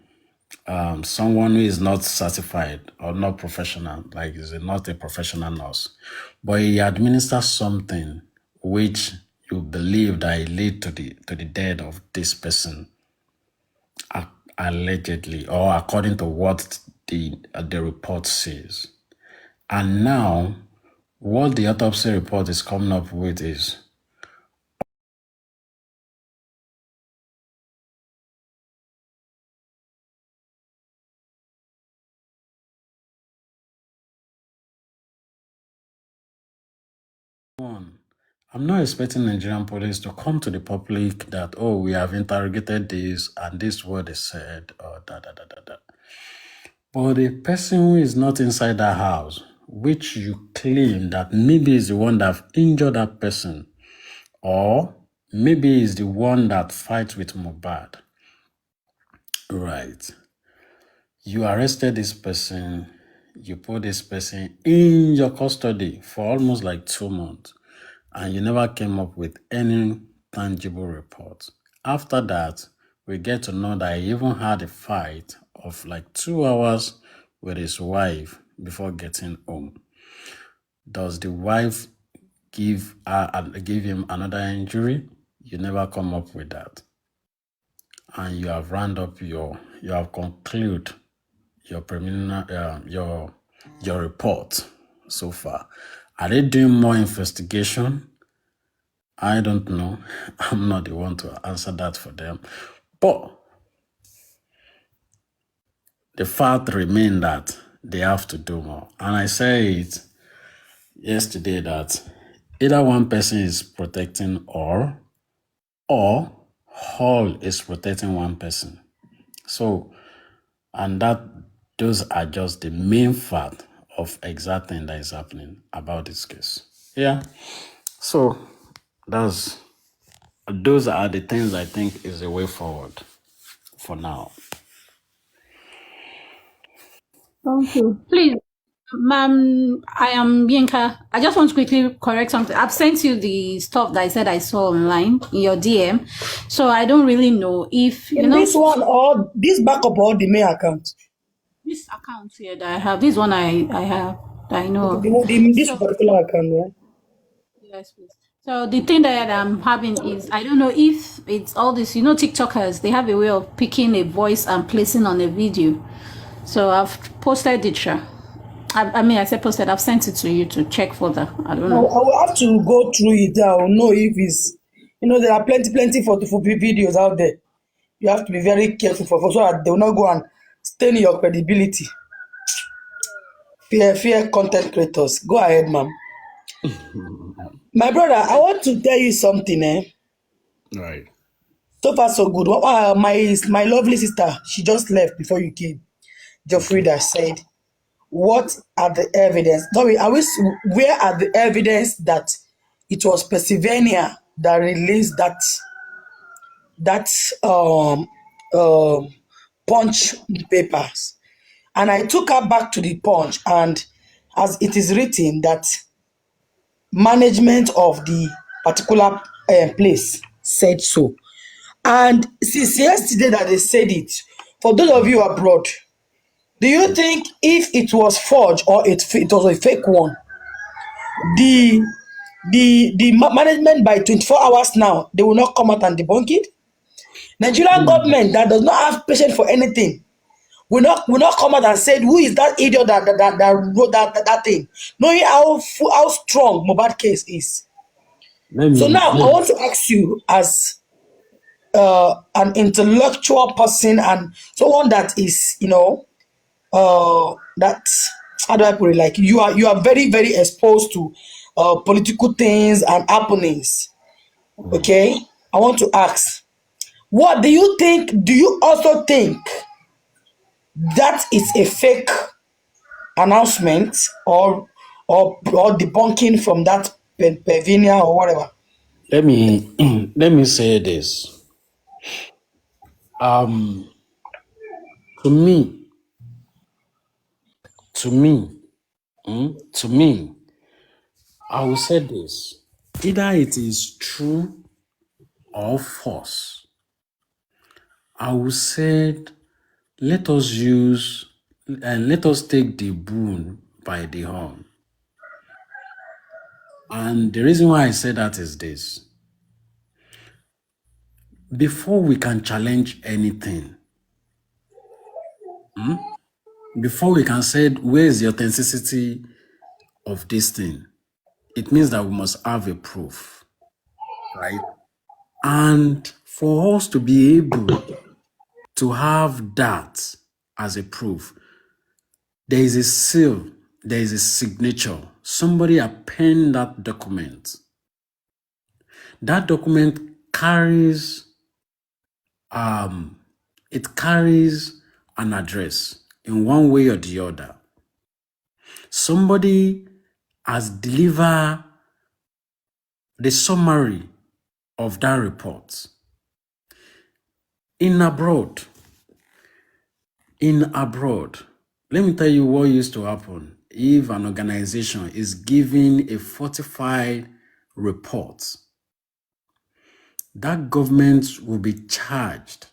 Someone who is not certified or not professional, like is not a professional nurse, but he administers something which you believe that it lead to the death of this person, allegedly, or according to what the report says. And now, what the autopsy report is coming up with is one. I'm not expecting Nigerian police to come to the public that, oh, we have interrogated this and this word they said, or da. But the person who is not inside that house, which you claim that maybe is the one that have injured that person, or maybe is the one that fights with Mohbad, right? You arrested this person, you put this person in your custody for almost like 2 months, and you never came up with any tangible report. After that, we get to know that he even had a fight of like 2 hours with his wife before getting home. Does the wife give him another injury? You never come up with that. And you have round up you have concluded your preliminary, your report so far. Are they doing more investigation? I don't know. I'm not the one to answer that for them. But the fact remains that they have to do more. And I said it yesterday that either one person is protecting all is protecting one person. So, and those are just the main fact of exact thing that is happening about this case. Yeah. So those are the things I think is the way forward for now. Thank you. Please, ma'am, I am Bianca. I just want to quickly correct something. I've sent you the stuff that I said I saw online in your DM. So I don't really know if, you know. This one or this backup or the main account? This account here that I have, this one I have, that I know. This particular account, right? Yes, please. So the thing that I'm having is, I don't know if it's all this, you know, TikTokers, they have a way of picking a voice and placing on a video. So I've posted it, sure. I said posted, I've sent it to you to check further. I don't know. I will have to go through it. I will know if it's, you know, there are plenty for videos out there. You have to be very careful for so that they will not go and stain your credibility. Fear content creators. Go ahead, ma'am. My brother, I want to tell you something, Right. So far, so good. My lovely sister, she just left before you came. Jofrida said, what are the evidence? Where are the evidence that it was Pennsylvania that released that punch papers? And I took her back to the punch, and as it is written that management of the particular place said so. And since yesterday that they said it, for those of you abroad, do you think if it was forged or it was a fake one, the management by 24 hours now, they will not come out and debunk it? Nigerian government that does not have patience for anything will not come out and say, who is that idiot that wrote that thing, knowing how strong Mohbad case is. I want to ask you, as an intellectual person and someone that is, you know, that's, how do I put it? Like you are very, very exposed to political things and happenings. Okay, I want to ask, what do you think? Do you also think that is a fake announcement, or debunking from that Pennsylvania or whatever? Let me let me say this. Um, to me, to me, to me, I will say this. Either it is true or false. I will say, let us use and let us take the bull by the horn. And the reason why I say that is this. Before we can challenge anything, before we can say where is the authenticity of this thing, it means that we must have a proof, right? And for us to be able to have that as a proof, there is a seal, there is a signature. Somebody append that document. That document carries it carries an address in one way or the other. Somebody has delivered the summary of that report. In abroad, let me tell you what used to happen if an organization is giving a fortified report. That government will be charged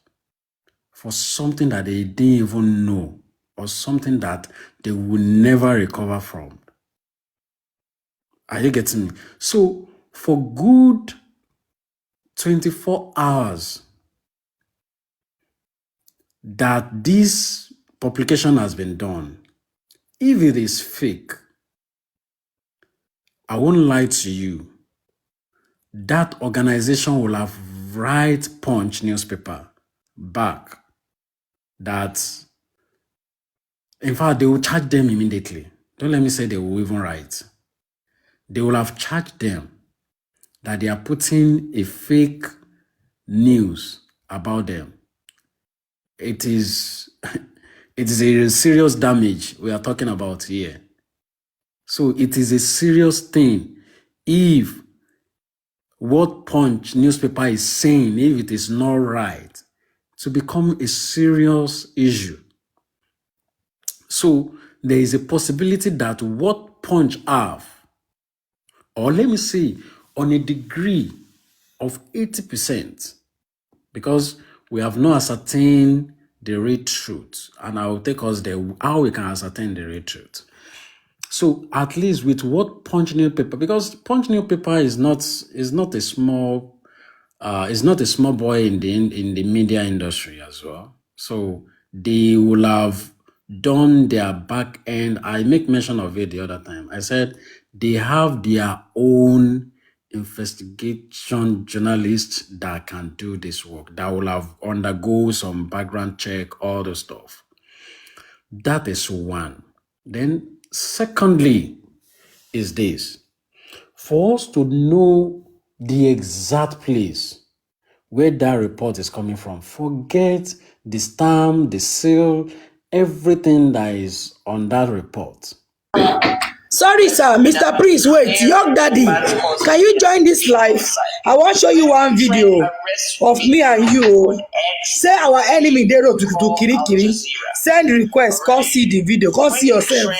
for something that they didn't even know, or something that they will never recover from. Are you getting me? So for good 24 hours that this publication has been done, if it is fake, I won't lie to you, that organization will have write Punch newspaper back that, in fact, they will charge them immediately. Don't let me say they will even write. They will have charged them that they are putting a fake news about them. It is it is a serious damage we are talking about here. So it is a serious thing if what Punch newspaper is saying, if it is not right, to become a serious issue. So there is a possibility that what Punch have, or let me say, on a degree of 80%, because we have not ascertained the real truth, and I will take us there how we can ascertain the real truth. So at least with what Punch newspaper, because Punch newspaper is not a small boy in the media industry as well. So they will have done their back end. I make mention of it the other time. I said they have their own investigation journalists that can do this work, that will have undergo some background check, all the stuff. That is one. Then secondly is this. For us to know the exact place where that report is coming from, forget the stamp, the seal, everything that is on that report. Sorry, sir, Mr. Prince, wait, Young Daddy, can you join this live? I want to show you one video of me and you. Say our enemy, they wrote to Kirikiri. Send request, come see the video, come see yourself.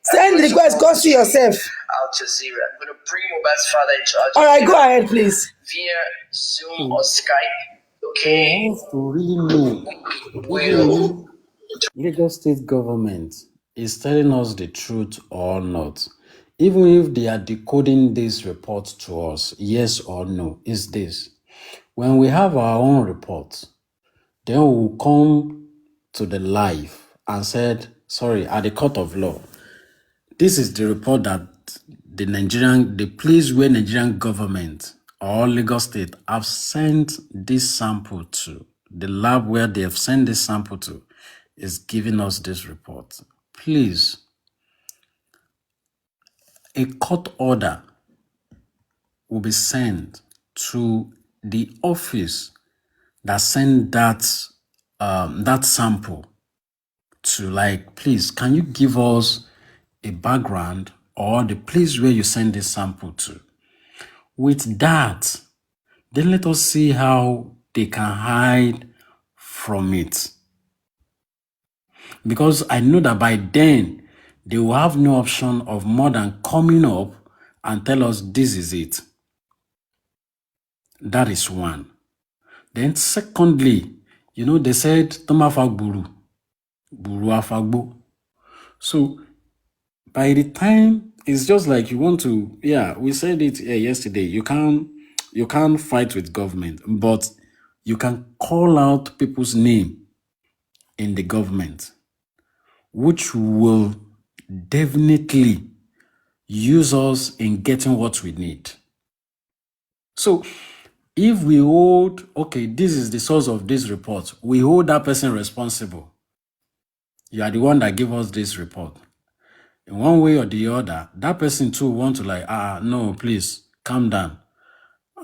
Send request, come see yourself. Al Jazeera. I'm going to bring Mohbad's father into Al Jazeera. All right, go ahead, please. Via Zoom or Skype. Okay. To really know Lagos State government is telling us the truth or not. Even if they are decoding this report to us, yes or no, is this. When we have our own report, then we will come to the live and said, sorry, at the court of law, this is the report that the place where Nigerian government or Lagos State have sent this sample to, the lab where they have sent this sample to, is giving us this report. Please, a court order will be sent to the office that sent that sample to, like, please, can you give us a background or the place where you send this sample to? With that, then let us see how they can hide from it. Because I know that by then, they will have no option of more than coming up and tell us this is it. That is one. Then secondly, they said, Tomafag Buru, Buru Afagbo. So by the time, it's just like you want to, we said it yesterday, you can't fight with government, but you can call out people's name in the government, which will definitely use us in getting what we need. So if we hold, okay, this is the source of this report, we hold that person responsible. You are the one that gave us this report. In one way or the other, that person too want to no, please, calm down.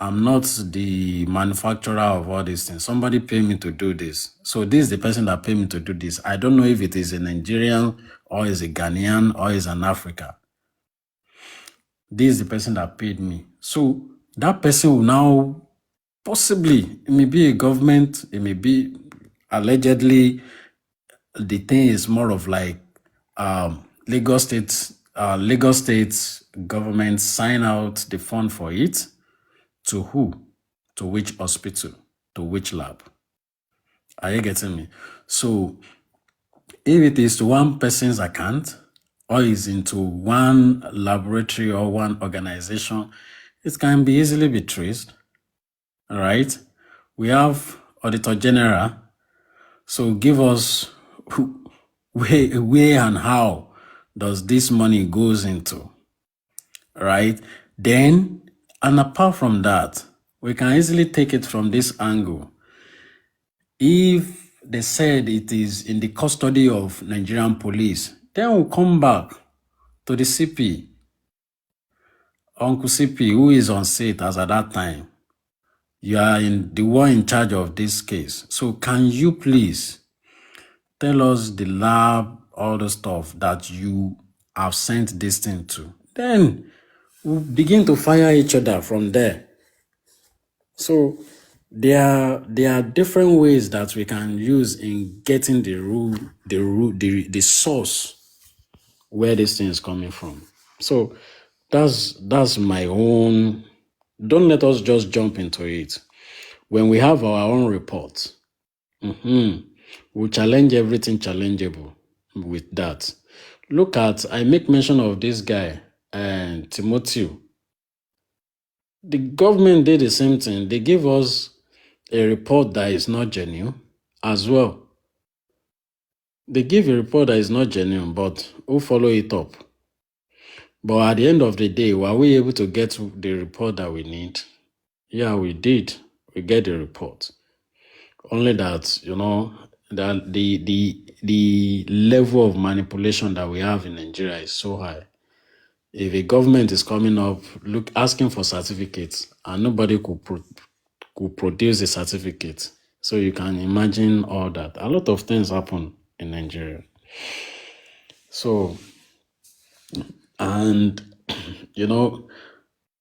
I'm not the manufacturer of all these things. Somebody pay me to do this. So this is the person that paid me to do this. I don't know if it is a Nigerian or is a Ghanaian or is an African. This is the person that paid me. So that person will now possibly, it may be a government, it may be allegedly, the thing is more of like Lagos State government sign out the fund for it. To who? To which hospital? To which lab? Are you getting me? So if it is to one person's account or is into one laboratory or one organization, it can be easily be traced. All right. We have Auditor General. So give us where and how does this money goes into, right? Then, and apart from that, we can easily take it from this angle. If they said it is in the custody of Nigerian police, then we'll come back to the CP, Uncle CP, who is on set as at that time. You are the one in charge of this case. So can you please tell us the lab, all the stuff that you have sent this thing to? Then we'll begin to fire each other from there. So there are different ways that we can use in getting the source where this thing is coming from. So that's my own. Don't let us just jump into it. When we have our own reports, we'll challenge everything challengeable with that. Look at, I make mention of this guy, Timothy. The government did the same thing. They gave us a report that is not genuine as well. They give a report that is not genuine, but who follow it up? But at the end of the day, were we able to get the report that we need? Yeah, we did. We get the report. Only that, that the level of manipulation that we have in Nigeria is so high. If a government is coming up, asking for certificates, and nobody could produce a certificate, so you can imagine all that. A lot of things happen in Nigeria. So, and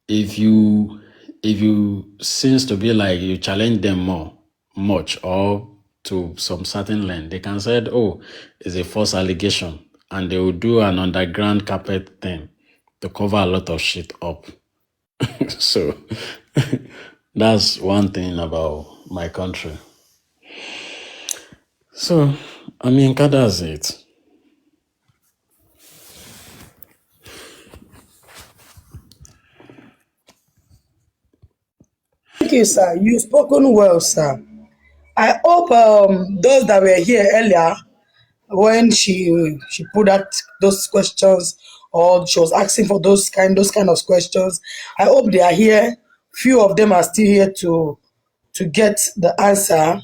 if you seems to be like you challenge them much or to some certain length, they can say, oh, it's a false allegation, and they will do an underground carpet thing to cover a lot of shit up. So that's one thing about my country. So, that's it. Thank you, sir. You've spoken well, sir. I hope those that were here earlier when she put out those questions or she was asking for those kind of questions, I hope they are here. Few of them are still here to get the answer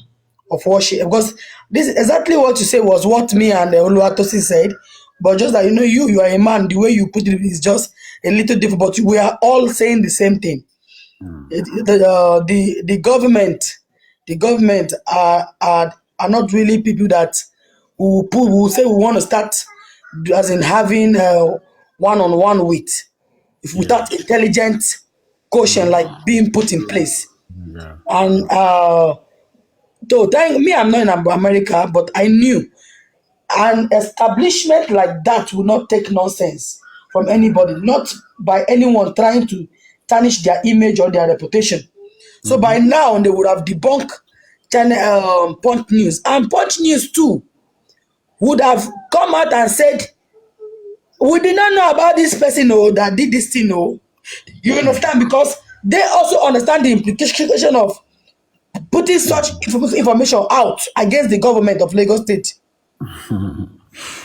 of worship. Because this is exactly what you say was what me and Oluwatosi said. But just that you are a man, the way you put it is just a little different. But we are all saying the same thing. The government are not really people that who say we want to start as in having one-on-one with, if without intelligent quotient like being put in place. Yeah. And though thank me, I'm not in America, but I knew an establishment like that will not take nonsense from anybody, not by anyone trying to tarnish their image or their reputation. So by now they would have debunked Punch News, and Punch News too would have come out and said, we did not know about this person that did this thing. You understand? Because they also understand the implication of putting such information out against the government of Lagos State.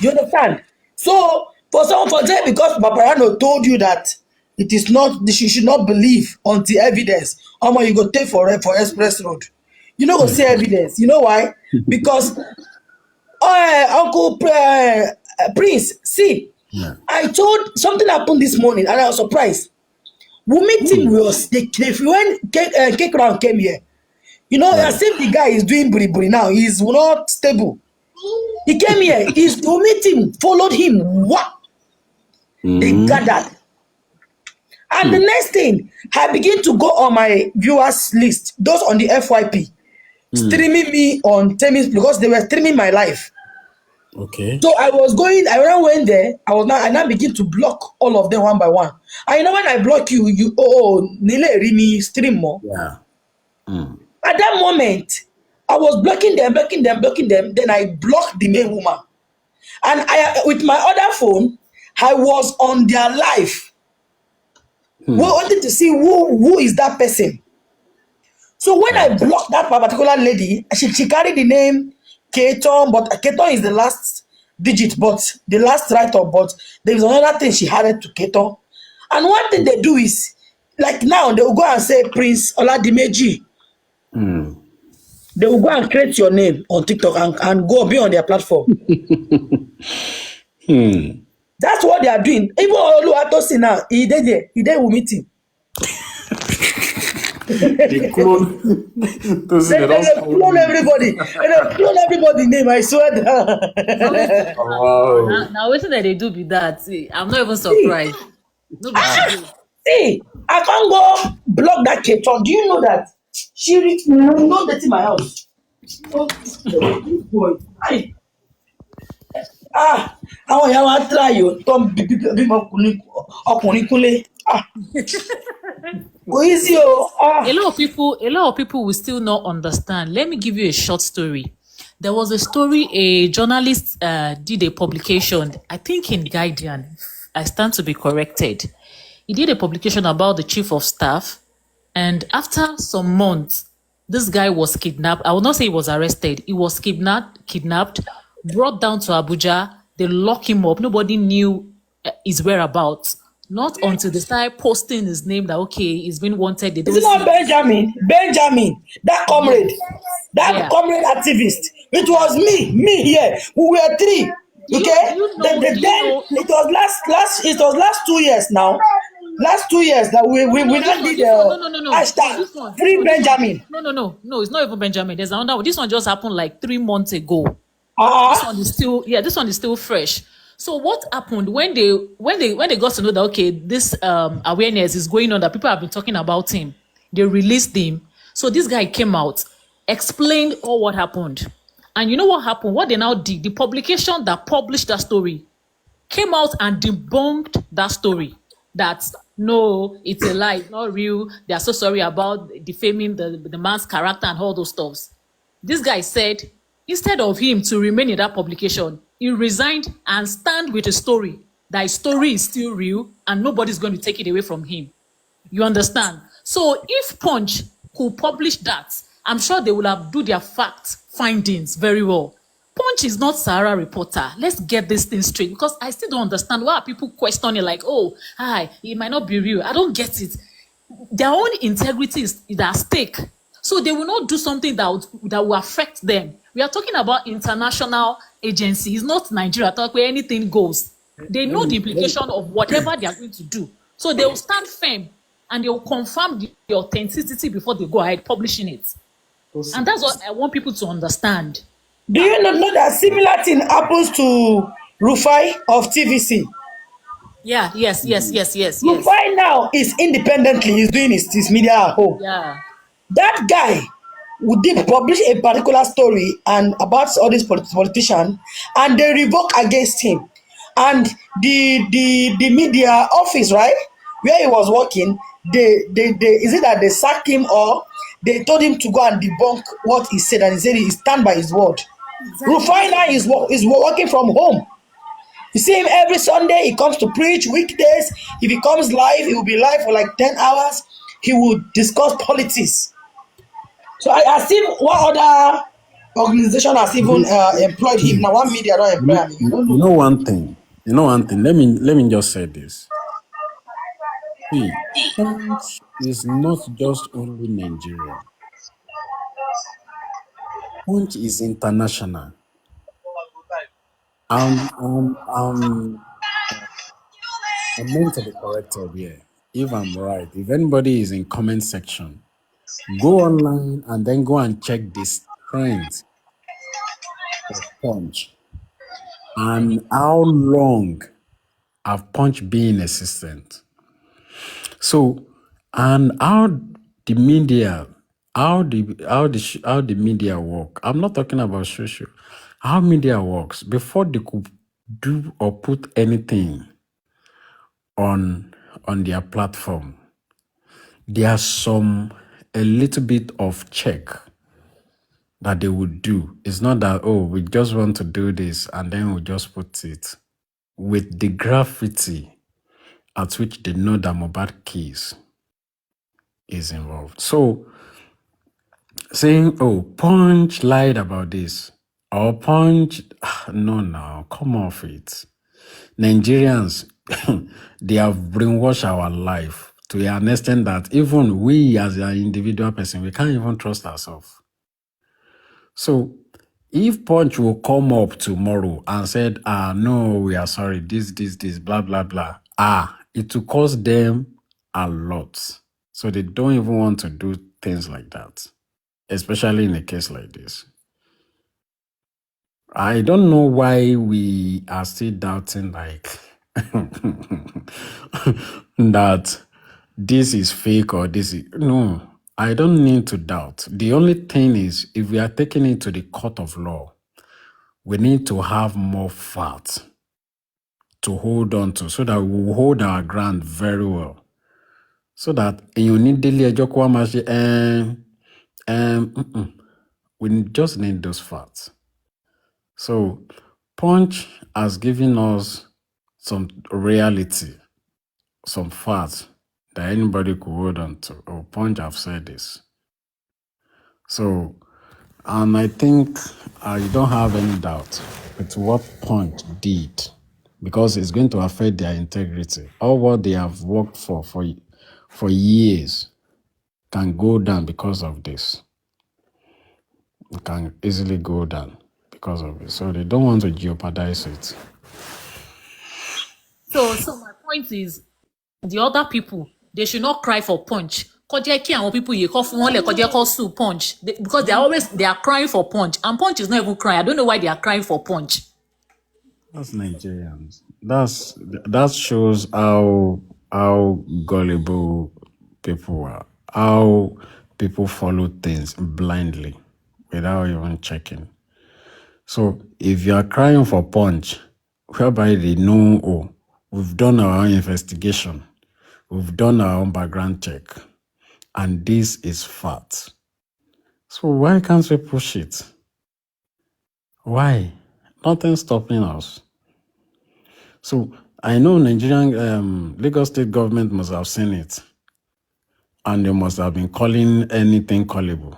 You understand? So for them, because Paparano told you that it is not, you should not believe until evidence. You go take for Express Road. You know, go see evidence. You know why? Because Uncle Prince, see, I told something happened this morning and I was surprised. Wumi team was when Cake Round came here. You know, as if the guy is doing buri now, he's not stable. He came here, his Wumi team followed him. What? They gathered. And the next thing, I begin to go on my viewers list, those on the FYP, streaming me on Temis because they were streaming my life. Okay. So I went there, I now begin to block all of them one by one. And you know when I block you, Nile Rimi stream more. Yeah. At that moment, I was blocking them. Then I blocked the main woman. And with my other phone, I was on their live. We wanted to see who is that person. So when I blocked that particular lady, she carried the name Keton, but Keton is the last digit, but the last write-up, but there is another thing she added to Keton. And one thing they do is, like now, they will go and say Prince Oladimeji. They will go and create your name on TikTok and go be on their platform. That's what they are doing. Even Oluwatosi now, he did with meeting. They clone. They clone everybody. They clone everybody name, I swear. Wow. Now, what they do with that? See, I'm not even surprised. See, I can't go block that Keton. Do you know that? She know that in my house. Oh, boy. Àwọn ìyá wa try o tó bímọ ọkùnrin kúnlé. Kò easy o. A lot of people will still not understand. Let me give you a short story. There was a story a journalist did a publication, I think in Guardian. I stand to be corrected. He did a publication about the chief of staff, and after some months, this guy was kidnapped. I will not say he was arrested. He was kidnapped, brought down to Abuja. They locked him up. Nobody knew his whereabouts. Not until they started posting his name that, okay, he's been wanted. Is it not Benjamin? That comrade, comrade activist. It was me here. We were three. Okay? It was last 2 years now. Last 2 years that we did hashtag free Benjamin. No, it's not even Benjamin. There's another one. This one just happened like 3 months ago. This one is still fresh. So what happened when they got to know that, okay, this awareness is going on, that people have been talking about him, they released him. So this guy came out, explained all what happened. And you know what happened? What they now did, the publication that published that story came out and debunked that story. That no, it's a lie, it's not real. They are so sorry about defaming the man's character and all those stuffs. This guy said, instead of him to remain in that publication, he resigned and stand with a story. That his story is still real and nobody's going to take it away from him. You understand? So if Punch could publish that, I'm sure they will have do their fact findings very well. Punch is not Sahara Reporter. Let's get this thing straight, because I still don't understand why people question it like, oh, hi, it might not be real. I don't get it. Their own integrity is at stake. So they will not do something that will affect them. We are talking about international agencies, not Nigeria, talk where anything goes. They know the implication of whatever they are going to do. So they will stand firm and they will confirm the authenticity before they go ahead publishing it. And that's what I want people to understand. Do you not know that similar thing happens to Rufai of TVC? Yeah, yes. Rufai now is independently, he's doing his media at home. Yeah. That guy would publish a particular story and about all these politicians, and they revoke against him. And the media office, right, where he was working, they is it that they sacked him or they told him to go and debunk what he said, and he said he stand by his word. Exactly. Rufai now is working from home. You see him every Sunday. He comes to preach weekdays. If he comes live, he will be live for like 10 hours. He will discuss politics. So I see what other organization has even employed him. Now one media don't employ him. You know one thing. Let me just say this. See, Punch is not just only Nigeria. Punch is international. I'm meant to be corrected here. If I'm right, if anybody is in comment section, go online and then go and check this trend of Punch and how long have Punch been assistant. So, and how the media work. I'm not talking about social. How media works before they could do or put anything on their platform. There's a little bit of check that they would do. It's not that, we just want to do this and then we just put it with the graffiti at which they know that Mohbad case is involved. So saying, Punch lied about this, or Punch, no, come off it. Nigerians, they have brainwashed our life to an extent that even we as an individual person, we can't even trust ourselves. So if Punch will come up tomorrow and said, no, we are sorry, this, blah, blah, blah, it will cost them a lot. So they don't even want to do things like that, especially in a case like this. I don't know why we are still doubting like that this is fake or this is... No, I don't need to doubt. The only thing is, if we are taking it to the court of law, we need to have more facts to hold on to so that we will hold our ground very well. So that you need daily we just need those facts. So Punch has given us some reality, some facts that anybody could hold on to. Punch have said this. So, and I think I don't have any doubt with what Punch did, because it's going to affect their integrity. All what they have worked for years can go down because of this. It can easily go down because of it. So they don't want to jeopardize it. So my point is, the other people, they should not cry for Punch. Because they are crying for Punch, and Punch is not even crying. I don't know why they are crying for Punch. That's Nigerians. That shows how gullible people are. How people follow things blindly without even checking. So if you are crying for Punch, whereby they know, we've done our own investigation, we've done our own background check, and this is fact. So why can't we push it? Why? Nothing's stopping us. So I know Nigerian Lagos state government must have seen it, and they must have been calling anything callable.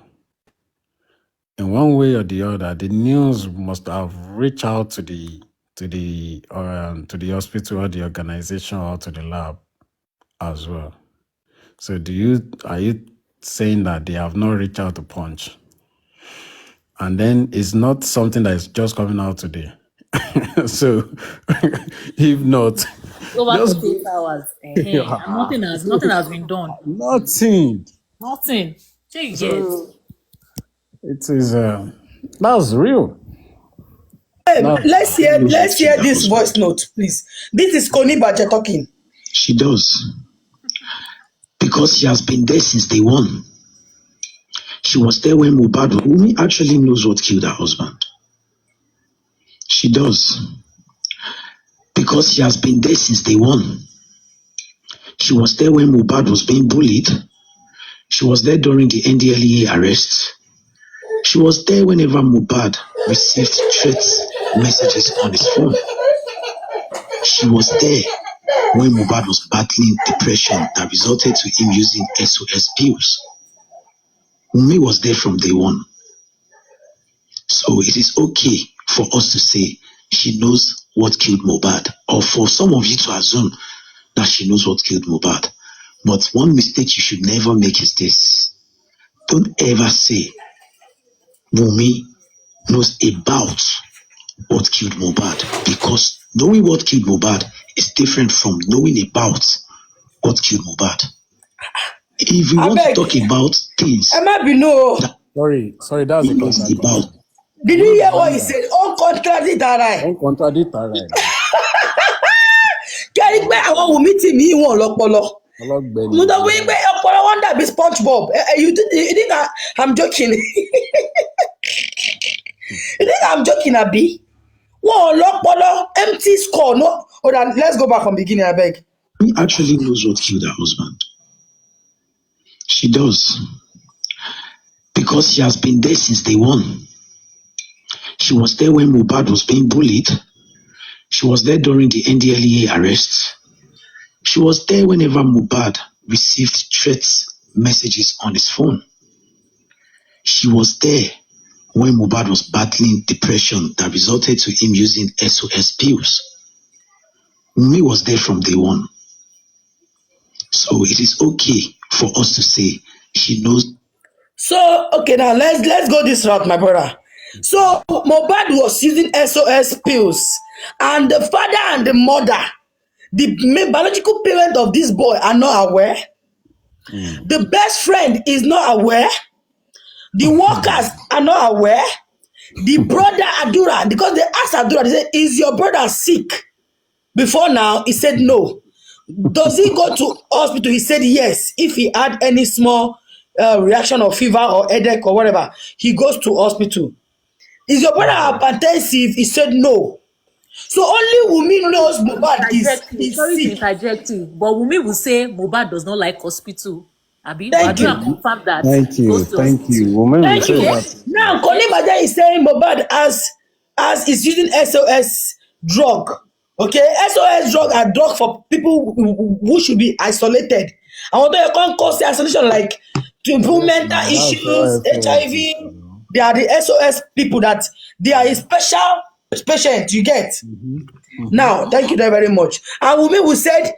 In one way or the other, the news must have reached out to the hospital or the organization or to the lab as well. So are you saying that they have not reached out to Punch. And then it's not something that is just coming out today. So if not, Over just 48 hours. And nothing has been done. nothing. Nothing. So you get. So it is that's real. Let's hear this voice note, please. This is Connie Badger talking. She does. Because she has been there since day one. She was there when Wunmi actually knows what killed her husband. She does. Because she has been there since day one. She was there when Mohbad was being bullied. She was there during the NDLEA arrest. She was there whenever Mohbad received threats messages on his phone. She was there when Mohbad was battling depression that resulted to him using SOS pills. Wunmi was there from day one. So it is okay for us to say she knows what killed Mohbad, or for some of you to assume that she knows what killed Mohbad. But one mistake you should never make is this. Don't ever say Wunmi knows about what killed Mohbad, because knowing what killed Mohbad is different from knowing about what killed Mohbad. If we want to talk about things Sorry, that's the knows about. Did you hear what he said? Uncontradicted. Uncontradicted. Kẹ́rí pé àwọn Wunmi tì mí wọn lọ́pọlọ. Mo sọ fún yín pé ọpọlọ wọn dàbí SpongeBob. You think I'm joking? You think I'm joking, Abi? Wọn lọ́pọlọ, empty score. No, hold on, let's go back from beginning, I beg. He actually knows what killed her husband. She does. Because she has been there since day one. She was there when Mohbad was being bullied. She was there during the NDLEA arrest. She was there whenever Mohbad received threats messages on his phone. She was there when Mohbad was battling depression that resulted to him using SOS pills. Wunmi was there from day one. So it is okay for us to say she knows. So, okay, now let's go this route, my brother. So, Mohbad was using SOS pills, and the father and the mother, the biological parent of this boy, are not aware. The best friend is not aware. The workers are not aware. The brother Adura, because they asked Adura, they said, "Is your brother sick?" Before now, he said no. Does he go to hospital? He said yes. If he had any small reaction or fever or headache or whatever, he goes to hospital. Is your brother hypertensive? He said no. So only Wunmi knows Mohbad is Sorry to sick. interject you, but Wunmi will say Mohbad does not like hospital. Abi, Thank you. confirm that. Thank you. Thank you. Woman will Thank say you. that. Now, Connie Badger is saying Mohbad as is using SOS drug. Okay, SOS drug are drug for people who should be isolated. And although you can't cause the isolation like to improve mental issues, HIV, they are the SOS people that they are a special patient. You get now. Thank you very much. And Wunmi who said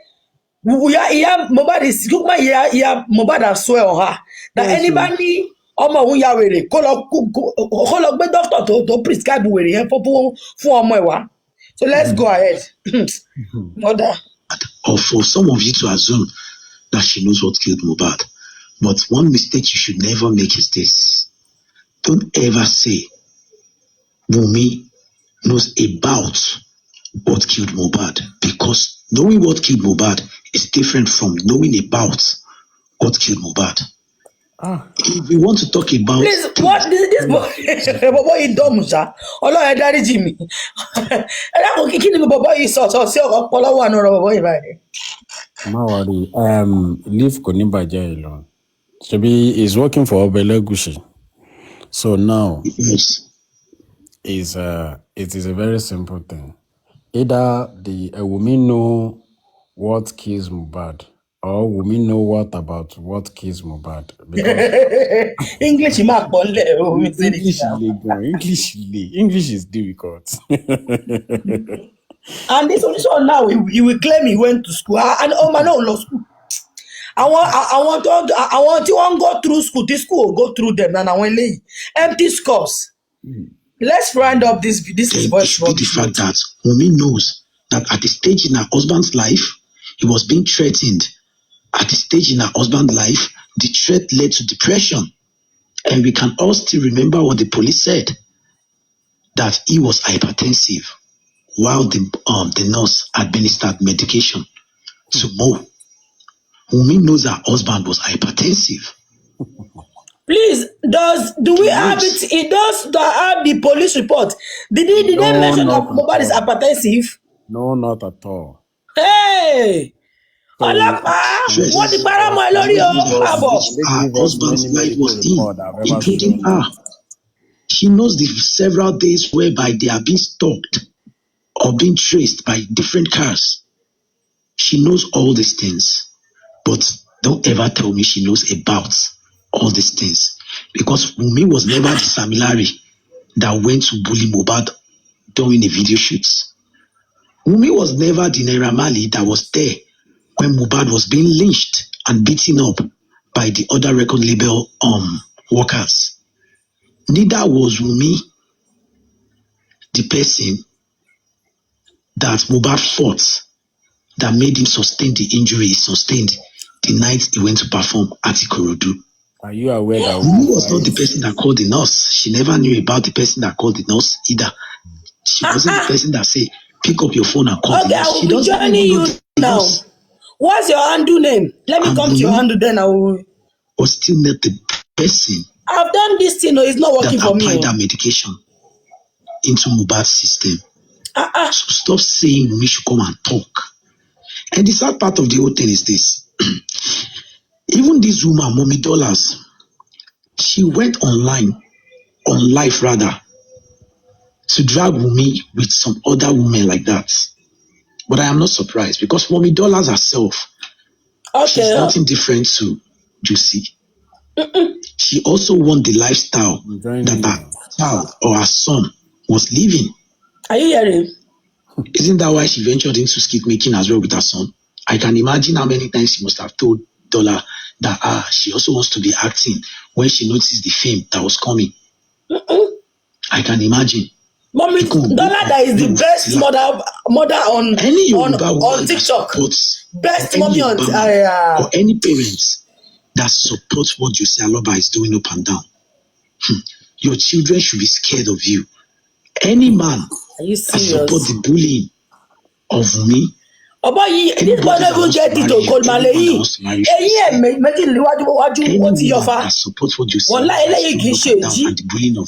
Mohbad is Mohbad has swear on her that anybody ọmọ òun ya wèrè kó lọ gbé doctor to prescribe wèrè yẹn fún ọmọ ẹ̀ wá. So let's go ahead. Mother. Or for some of you to assume that she knows what killed Mohbad. But one mistake you should never make is this. Don't ever say Wunmi knows about what killed Mohbad, because knowing what killed Mohbad is different from knowing about what killed Mohbad. If we want to talk about please, what this boy is dumb, sir. Ọlọ́run ẹ dáríjì mi. Ẹ dákun kí ni bọ̀bọ̀ yìí sọ sí ọpọlọ wà nínú bọ̀bọ̀ yìí báyìí. No worry. Leave Connie Badger alone. Shebi is working for Obelegushi. So now yes, it is a very simple thing. Either the Wunmi know what kills Mohbad, or Wunmi know what kills Mohbad. Because English máa pọ̀ nílẹ̀ o. English is difficult. And this one now, he will claim he went to school. And oh man, no, law school. I want tí wọ́n go through school, this school will go through them, and àwọn eléyìí empty scores. Let's round up this is It should be the fact that Wunmi knows that at the stage in her husband's life, he was being threatened. At the stage in her husband's life, the threat led to depression. And we can all still remember what the police said, that he was hypertensive while the nurse administered medication to Mo. Wunmi knows her husband was hypertensive. Please, do we have it? It does have the police report. Did they mention that Mohbad is hypertensive? No, not at all. Hey! Ọlọ́pàá, wọ́n ti para mọ́ ẹ lórí o. Her husband's life was in, including her. She knows the several days whereby they are being stalked or being traced by different cars. She knows all these things, but don't ever tell me she knows about all these things, because Wunmi was never the Samilari that went to bully Mohbad during a video shoot. Wunmi was never the Naira Marley that was there when Mohbad was being lynched and beaten up by the other record label workers. Neither was Wunmi the person that Mohbad fought that made him sustain the injury he sustained the night he went to perform at Ikorodu. Are you aware that Wunmi was not the person that called the nurse? She never knew about the person that called the nurse either. She wasn't the person that said, pick up your phone and call the nurse. She doesn't joining you now. What's your handle name? Let me come to your handle then. I will. Was still not the person. I've done this thing, no, it's not working for me. That applied that medication into Mohbad's system. So stop saying we should come and talk. And the sad part of the whole thing is this. Even this woman, Mommy Dollars, she went on live rather, to drag Wunmi with some other women like that. But I am not surprised, because Mommy Dollars herself, she's nothing different to Juicy. She also want the lifestyle that her child or her son was living. Are you hearing? Isn't that why she ventured into skit making as well with her son? I can imagine how many times she must have told Dollar that she also wants to be acting when she noticed the fame that was coming. I can imagine. Mommy Dollar that is the best mother on TikTok. Best mommy on or any parents that support what Josie Aloba is doing up and down. Your children should be scared of you. Any man that support the bullying of me. This one even get it to call Malay. That support what Josie Aloba is doing up and down and the bullying of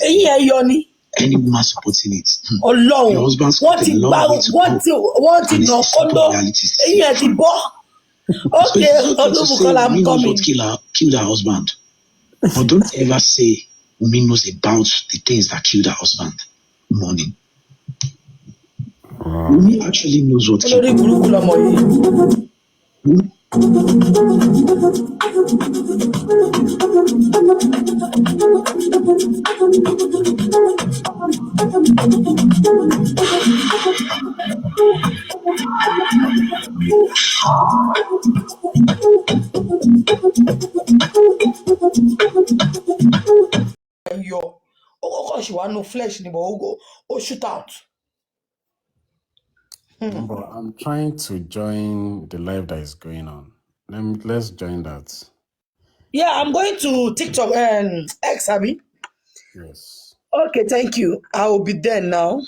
me. Any woman supporting it. Your husband's got a long way to go. And it's support reality. Okay, I'm coming. Killed her husband. But don't ever say Wunmi knows about the things that killed her husband. Morning. Wunmi actually knows what killed her husband. She want no flesh anymore. Shoot out. But I'm trying to join the live that is going on. Let's join that. Yeah, I'm going to TikTok and X, Abby. Yes. Okay, thank you. I will be there now.